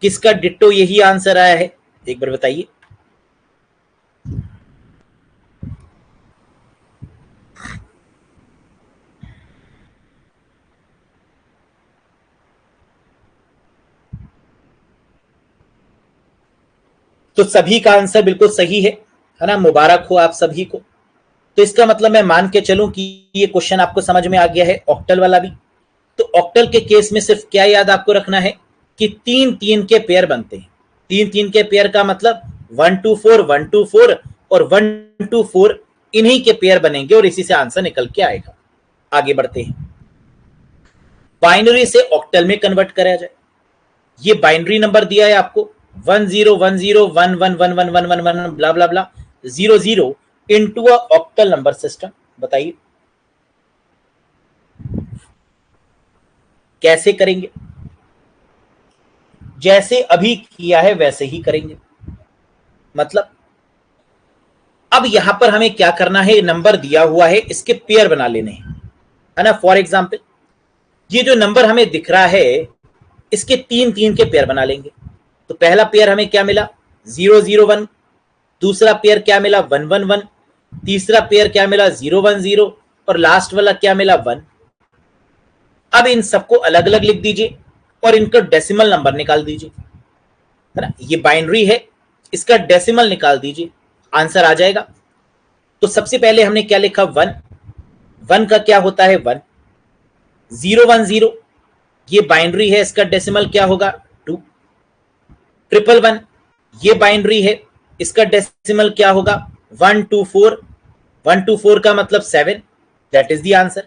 किसका डिट्टो यही आंसर आया है? एक बार बताइए। तो सभी का आंसर बिल्कुल सही है ना। मुबारक हो आप सभी को। तो इसका मतलब मैं मान के चलूं कि ये क्वेश्चन आपको समझ में आ गया है, ऑक्टल वाला भी। तो ऑक्टल के केस में सिर्फ क्या याद आपको रखना है कि 3 3 के पेयर बनते हैं। 3 3 के पेयर का मतलब 1 to 4, 1 to 4 और 1 to 4, इन्हीं के पेयर बनेंगे और इसी से आंसर निकल के आएगा। आगे बढ़ते हैं। बाइनरी से ऑक्टल में कन्वर्ट करा जाए। ये बाइनरी नंबर दिया है आपको 1010111111 ब्ला ब्ला ब्ला 00 into a octal number system. बताइए कैसे करेंगे? जैसे अभी किया है वैसे ही करेंगे। मतलब अब यहां पर हमें क्या करना है? नंबर दिया हुआ है, इसके पेयर बना लेने हैं, है ना। फॉर एग्जाम्पल ये जो नंबर हमें दिख रहा है, इसके 3 3 के पेयर बना लेंगे। तो पहला पेयर हमें क्या मिला? 001। दूसरा पेयर क्या मिला? 111। तीसरा पेयर क्या मिला 010 और लास्ट वाला क्या मिला 1। अब इन सबको अलग अलग लिख दीजिए और इनका डेसिमल नंबर निकाल दीजिए, है ना। ये बाइनरी है, इसका डेसिमल निकाल दीजिए, आंसर आ जाएगा। तो सबसे पहले हमने क्या लिखा 1, 1 का क्या होता है 1, 010 ये बाइनरी है, इसका डेसिमल क्या होगा 2, 111 ये बाइनरी है, इसका डेसिमल क्या होगा 124, 124 का मतलब 7, that is the answer.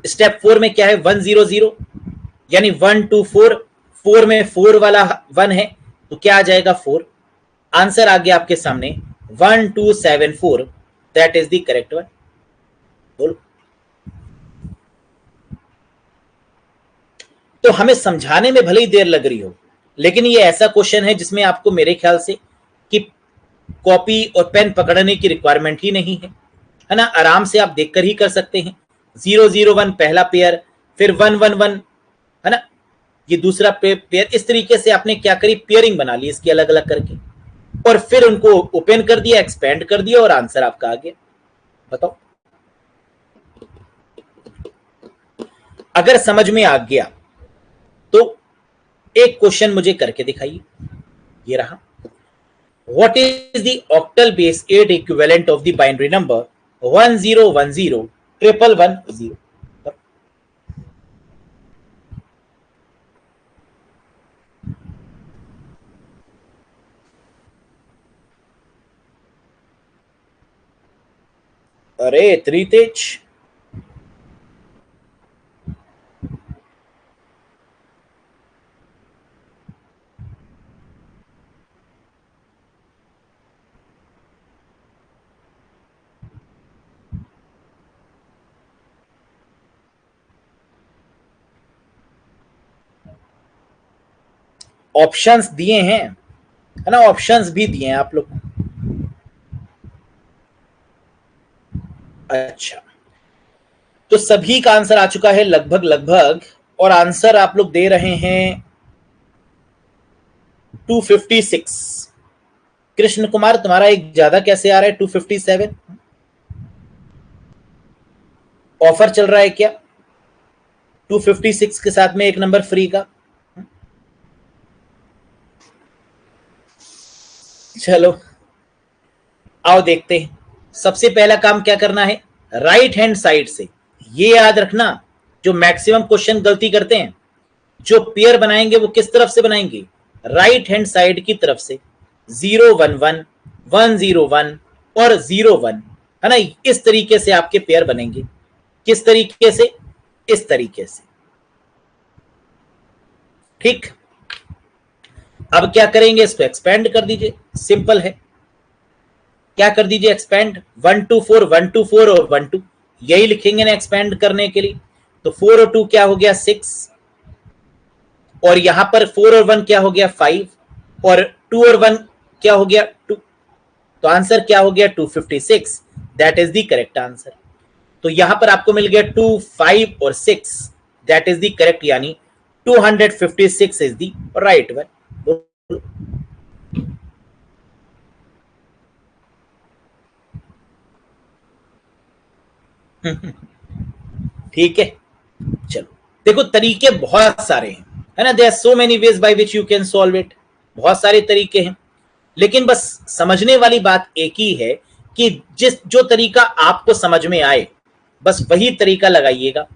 Step 4 में क्या है 100 यानी 124, 4 में 4 वाला 1 है तो क्या आ जाएगा 4। आंसर आ गया आपके सामने 1274, that is the correct one. बोलो। तो हमें समझाने में भले ही देर लग रही हो, लेकिन ये ऐसा क्वेश्चन है जिसमें आपको मेरे ख्याल से कि कॉपी और पेन पकड़ने की रिक्वायरमेंट ही नहीं है ना। आराम से आप देखकर ही कर सकते हैं। 001 पहला पेयर, फिर 111, है ना, ये दूसरा पेयर। इस तरीके से आपने क्या करी, पेयरिंग बना ली इसकी अलग अलग करके, और फिर उनको ओपन कर दिया, एक्सपेंड कर दिया और आंसर आपका आ गया। बताओ, अगर समझ में आ गया तो एक क्वेश्चन मुझे करके दिखाइए। ये रहा, what is the octal base 8 equivalent of the binary number 1010 1110। अरे त्रितेज, ऑप्शंस दिए हैं, है ना, ऑप्शंस भी दिए हैं आप लोग। अच्छा, तो सभी का आंसर आ चुका है लगभग लगभग, और आंसर आप लोग दे रहे हैं 256। कृष्ण कुमार, तुम्हारा एक ज्यादा कैसे आ रहा है 257? ऑफर चल रहा है क्या 256 के साथ में एक नंबर फ्री का? चलो आओ देखते हैं। सबसे पहला काम क्या करना है, राइट हैंड साइड से, ये याद रखना जो मैक्सिमम क्वेश्चन गलती करते हैं, जो पेयर बनाएंगे वो किस तरफ से बनाएंगे, राइट हैंड साइड की तरफ से। 011, 101 और 01, है ना, इस तरीके से आपके पेयर बनेंगे। किस तरीके से, इस तरीके से, ठीक। अब क्या करेंगे, इसको एक्सपेंड कर दीजिए, सिंपल है। क्या कर दीजिए एक्सपेंड, 124, 124 और 12, यही लिखेंगे ना एक्सपेंड करने के लिए। तो 4 और 2 क्या हो गया 6, और यहां पर 4 और 1 क्या हो गया 5, और 2 और 1 क्या हो गया 2। तो आंसर क्या हो गया 256, that is the correct answer. तो यहां पर आपको मिल गया 2, 5 और 6, दैट इज द करेक्ट, यानी 256 इज द राइट वन। ठीक है, चलो देखो, तरीके बहुत सारे हैं, है ना, there are so many ways by which you can solve it. बहुत सारे तरीके हैं, लेकिन बस समझने वाली बात एक ही है कि जो तरीका आपको समझ में आए बस वही तरीका लगाइएगा।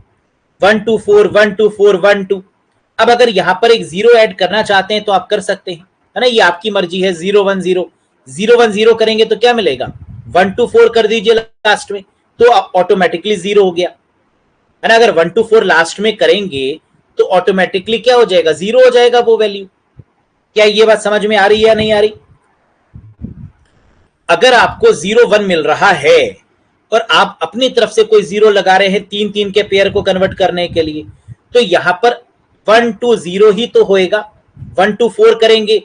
124, 124, 12। अब अगर यहां पर एक जीरो ऐड करना चाहते हैं तो आप कर सकते हैं, है ना, ये आपकी मर्जी है। 010, 010 करेंगे तो क्या मिलेगा, 124 कर दीजिए लास्ट में तो ऑटोमेटिकली 0 हो गया, है ना। अगर 124 लास्ट में करेंगे तो ऑटोमेटिकली क्या हो जाएगा, 0 हो जाएगा वो वैल्यू। क्या ये बात समझ में आ रही है या नहीं आ रही? अगर आपको 01 मिल रहा है और आप अपनी तरफ से कोई 0 लगा रहे हैं 3-3 के पेयर को कन्वर्ट करने के लिए, तो यहां पर 120 ही तो होएगा। 124 करेंगे,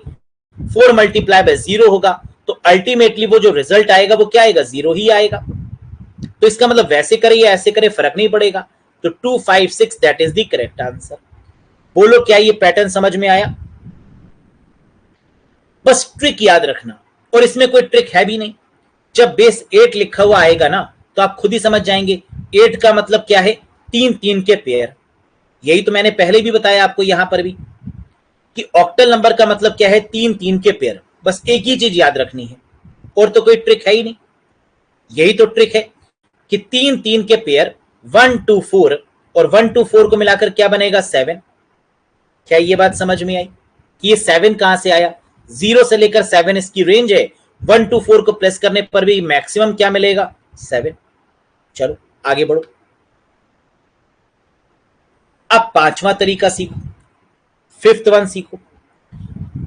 4 मल्टीप्लाई बाय 0 होगा, तो अल्टीमेटली वो जो रिजल्ट आएगा वो क्या आएगा, 0 ही आएगा। तो इसका मतलब वैसे करे या ऐसे करे फर्क नहीं पड़ेगा। तो 256 that is the correct answer. बोलो, क्या ये पैटर्न समझ में आया? बस ट्रिक याद रखना, और इसमें कोई ट्रिक है भी नहीं। जब बेस 8 लिखा हुआ आएगा ना तो आप खुद ही समझ जाएंगे 8 का मतलब क्या है, 3 3 के पेयर। यही तो मैंने पहले भी बताया आपको यहां पर भी कि ऑक्टल नंबर का मतलब क्या है, 3 3 के पेयर। बस एक ही चीज याद रखनी है और तो कोई ट्रिक है ही नहीं। यही तो ट्रिक है कि 3 3 के पेयर 1 2 4 और 1 2 4 को मिलाकर क्या बनेगा, 7। क्या ये बात समझ में आई कि ये 7 कहां से आया, 0 से लेकर 7 इसकी रेंज है। 1 2 4 को प्लस करने पर भी मैक्सिमम क्या मिलेगा, 7। चलो आगे बढ़ो। अब पांचवा तरीका सीखो, फिफ्थ वन सीखो,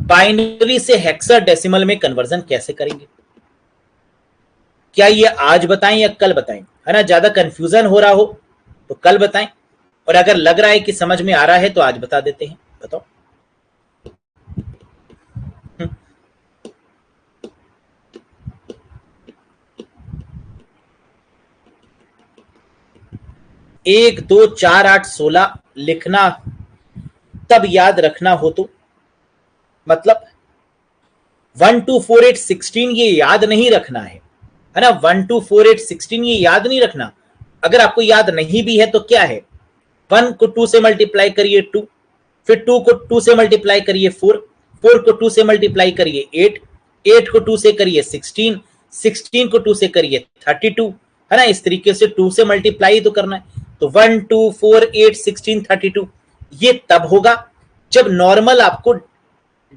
बाइनरी से हेक्साडेसिमल में कन्वर्जन कैसे करेंगे। क्या ये आज बताएं या कल बताएं, है ना, ज्यादा कंफ्यूजन हो रहा हो तो कल बताएं, और अगर लग रहा है कि समझ में आ रहा है तो आज बता देते हैं। बताओ। एक दो चार आठ 16 लिखना तब याद रखना हो तो, मतलब 1 2 4 8 16 ये याद नहीं रखना है ना, 1 2 4 8 16 ये याद नहीं रखना। अगर आपको याद नहीं भी है तो क्या है, 1 को 2 से मल्टीप्लाई करिए 2, फिर 2 को 2 से मल्टीप्लाई करिए 4, 4 को 2 से मल्टीप्लाई करिए 8, 8 को 2 से करिए 16, 16 को 2 से करिए 32, है ना। इस तरीके से 2 से मल्टीप्लाई तो करना है। तो 1 2 4 8 16 32 ये तब होगा जब नॉर्मल आपको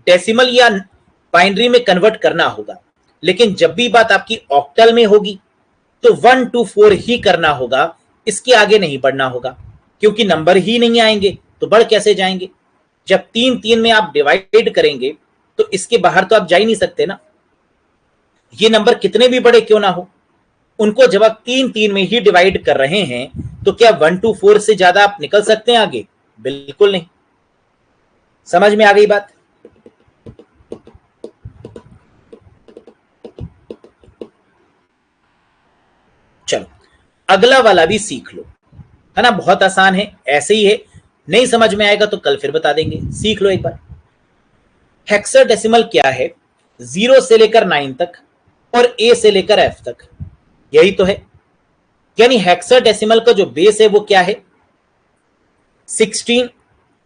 डेसिमल या बाइनरी में कन्वर्ट करना होगा। लेकिन जब भी बात आपकी ऑक्टल में होगी तो 1 2 4 ही करना होगा, इसके आगे नहीं बढ़ना होगा, क्योंकि नंबर ही नहीं आएंगे तो बढ़ कैसे जाएंगे। जब 3 3 में आप डिवाइड करेंगे तो इसके बाहर तो आप जा ही नहीं सकते ना। ये नंबर कितने भी बड़े क्यों ना हो, उनको जब आप 3 3 में ही डिवाइड कर रहे हैं तो क्या 1 2 4 से ज्यादा आप निकल सकते हैं आगे, बिल्कुल नहीं। समझ में आ गई बात। चलो अगला वाला भी सीख लो, है ना, बहुत आसान है, ऐसे ही है। नहीं समझ में आएगा तो कल फिर बता देंगे, सीख लो एक बार। हेक्साडेसिमल क्या है, 0 से लेकर 9 तक और ए से लेकर एफ तक, यही तो है। यानी हेक्साडेसिमल का जो बेस है वो क्या है, 16,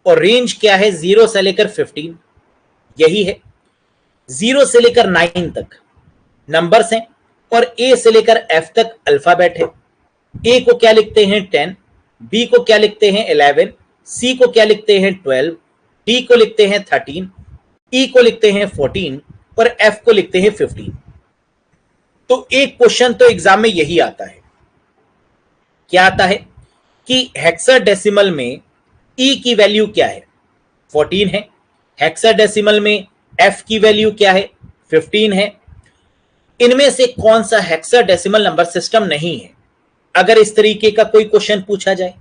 और रेंज क्या है, 0 से लेकर 15, यही है। 0 से लेकर 9 तक नंबर्स हैं और ए से लेकर एफ तक अल्फाबेट है। ए को क्या लिखते हैं, 10, बी को क्या लिखते हैं, 11, सी को क्या लिखते हैं, 12, डी को लिखते हैं 13, ई को लिखते हैं 14 और एफ को लिखते हैं 15। तो एक क्वेश्चन तो एग्जाम में यही आता है, क्या आता है कि हेक्साडेसिमल में ई की वैल्यू क्या है, 14 है। हेक्साडेसिमल में एफ की वैल्यू क्या है, 15 है। इनमें से कौन सा हेक्साडेसिमल नंबर सिस्टम नहीं है। अगर इस तरीके का कोई क्वेश्चन पूछा जाए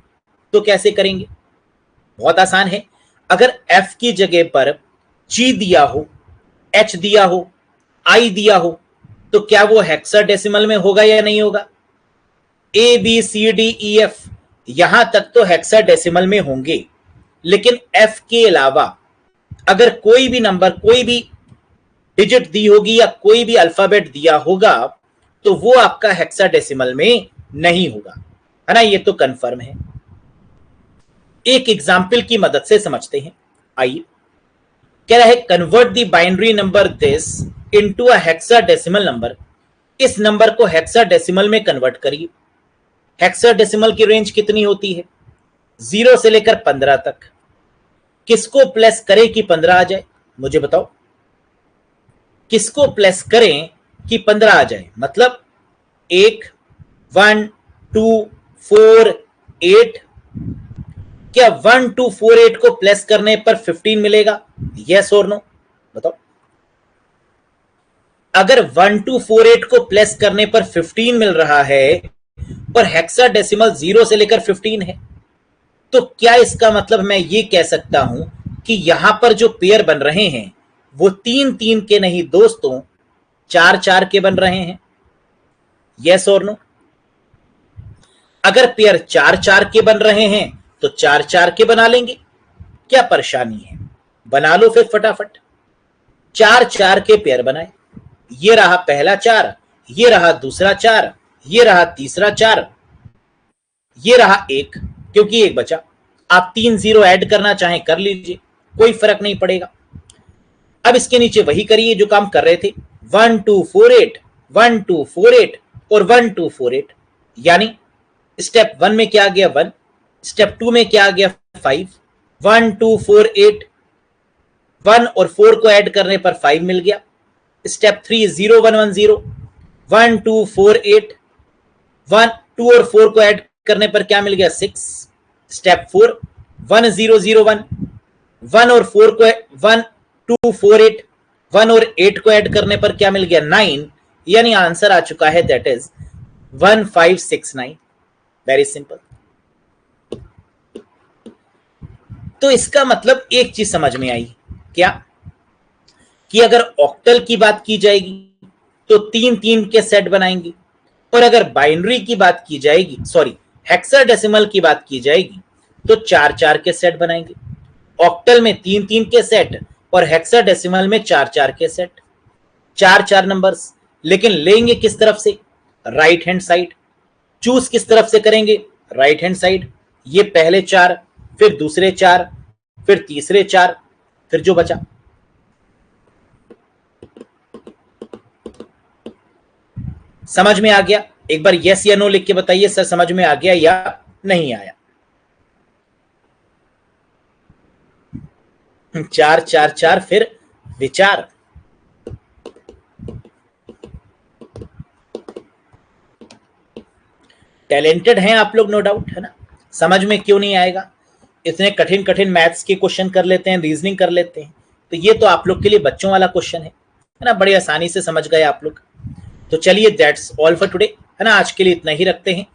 तो कैसे करेंगे, बहुत आसान है। अगर एफ की जगह पर जी दिया हो, एच दिया हो, आई दिया हो, तो क्या वो हेक्साडेसिमल में होगा या नहीं होगा। A B C D E F यहां तक तो हेक्साडेसिमल में होंगे, लेकिन एफ के अलावा अगर कोई भी नंबर, कोई भी डिजिट दी होगी या कोई भी अल्फाबेट दिया होगा तो वो आपका हेक्साडेसिमल में नहीं होगा, है ना। ये तो कंफर्म है। एक एग्जाम्पल की मदद से समझते हैं, आइए। कह रहा है convert the binary number this into a hexadecimal number. इस नंबर को हेक्साडेसिमल में कन्वर्ट करिए। हेक्साडेसिमल की रेंज कितनी होती है, 0 से लेकर 15 तक। किसको प्लस करें कि 15 आ जाए, मुझे बताओ। किसको प्लस करें कि 15 आ जाए, मतलब 1 1 2 4 8। क्या 1 2 4 8 को प्लस करने पर 15 मिलेगा, यस और नो, बताओ। अगर 1 2 4 8 को प्लस करने पर 15 मिल रहा है और हेक्साडेसिमल 0 से लेकर 15 है, तो क्या इसका मतलब मैं ये कह सकता हूं कि यहां पर जो पेयर बन रहे हैं वो 3 3 के नहीं दोस्तों, 4 4 के बन रहे हैं, यस और नो। अगर पेयर 4 4 के बन रहे हैं तो 4 4 के बना लेंगे, क्या परेशानी है, बना लो फिर फटाफट। 4 4 के पेयर बनाए, ये रहा पहला 4, ये रहा दूसरा 4, ये रहा तीसरा 4, ये रहा 1 क्योंकि 1 बचा। आप 3 0 ऐड करना चाहें कर लीजिए, कोई फर्क नहीं पड़ेगा। अब इसके नीचे वही करिए जो काम कर रहे थे, 1 2 4 8, 1 2 4 8 और 1 2 4 8। यानी स्टेप 1 में क्या आ गया 1, स्टेप 2 में क्या आ गया 5, 1 2 4 8, 1 और 4 को ऐड करने पर 5 मिल गया। स्टेप 3 0 1 1 0, 1 2 4 8, 1 2 और 4 को ऐड करने पर क्या मिल गया 6। स्टेप 4 1 0 0 1, 1 और 4 को 1 2 4 8, 1 और 8 को ऐड करने पर क्या मिल गया 9। यानी आंसर आ चुका है दैट इज 1569। Very simple. तो इसका मतलब एक चीज समझ में आई क्या, कि अगर ऑक्टल की बात की जाएगी तो 3 3 के सेट बनाएंगे, और अगर बाइनरी की बात की जाएगी, सॉरी हेक्साडेसिमल की बात की जाएगी तो 4 4 के सेट बनाएंगे। ऑक्टल में 3 3 के सेट और हेक्साडेसिमल में 4 4 के सेट, 4 4 नंबर्स। लेकिन लेंगे किस तरफ से, राइट हैंड साइड। चूज किस तरफ से करेंगे, राइट हैंड साइड। ये पहले 4, फिर दूसरे 4, फिर तीसरे 4, फिर जो बचा। समझ में आ गया? एक बार यस या नो लिख के बताइए सर समझ में आ गया या नहीं आया। 4 4 4 फिर विचार। टैलेंटेड हैं आप लोग नो डाउट, है ना। समझ में क्यों नहीं आएगा, इतने कठिन कठिन मैथ्स के क्वेश्चन कर लेते हैं, रीजनिंग कर लेते हैं, तो ये तो आप लोग के लिए बच्चों वाला क्वेश्चन है ना, बड़ी आसानी से समझ गए आप लोग। तो चलिए दैट्स ऑल फॉर टुडे, है ना, आज के लिए इतना ही रखते हैं।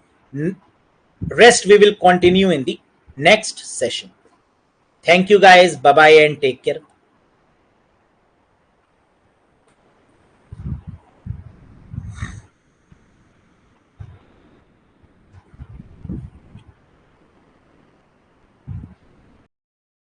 Rest we will continue in the next session. Thank you guys, bye bye and take care.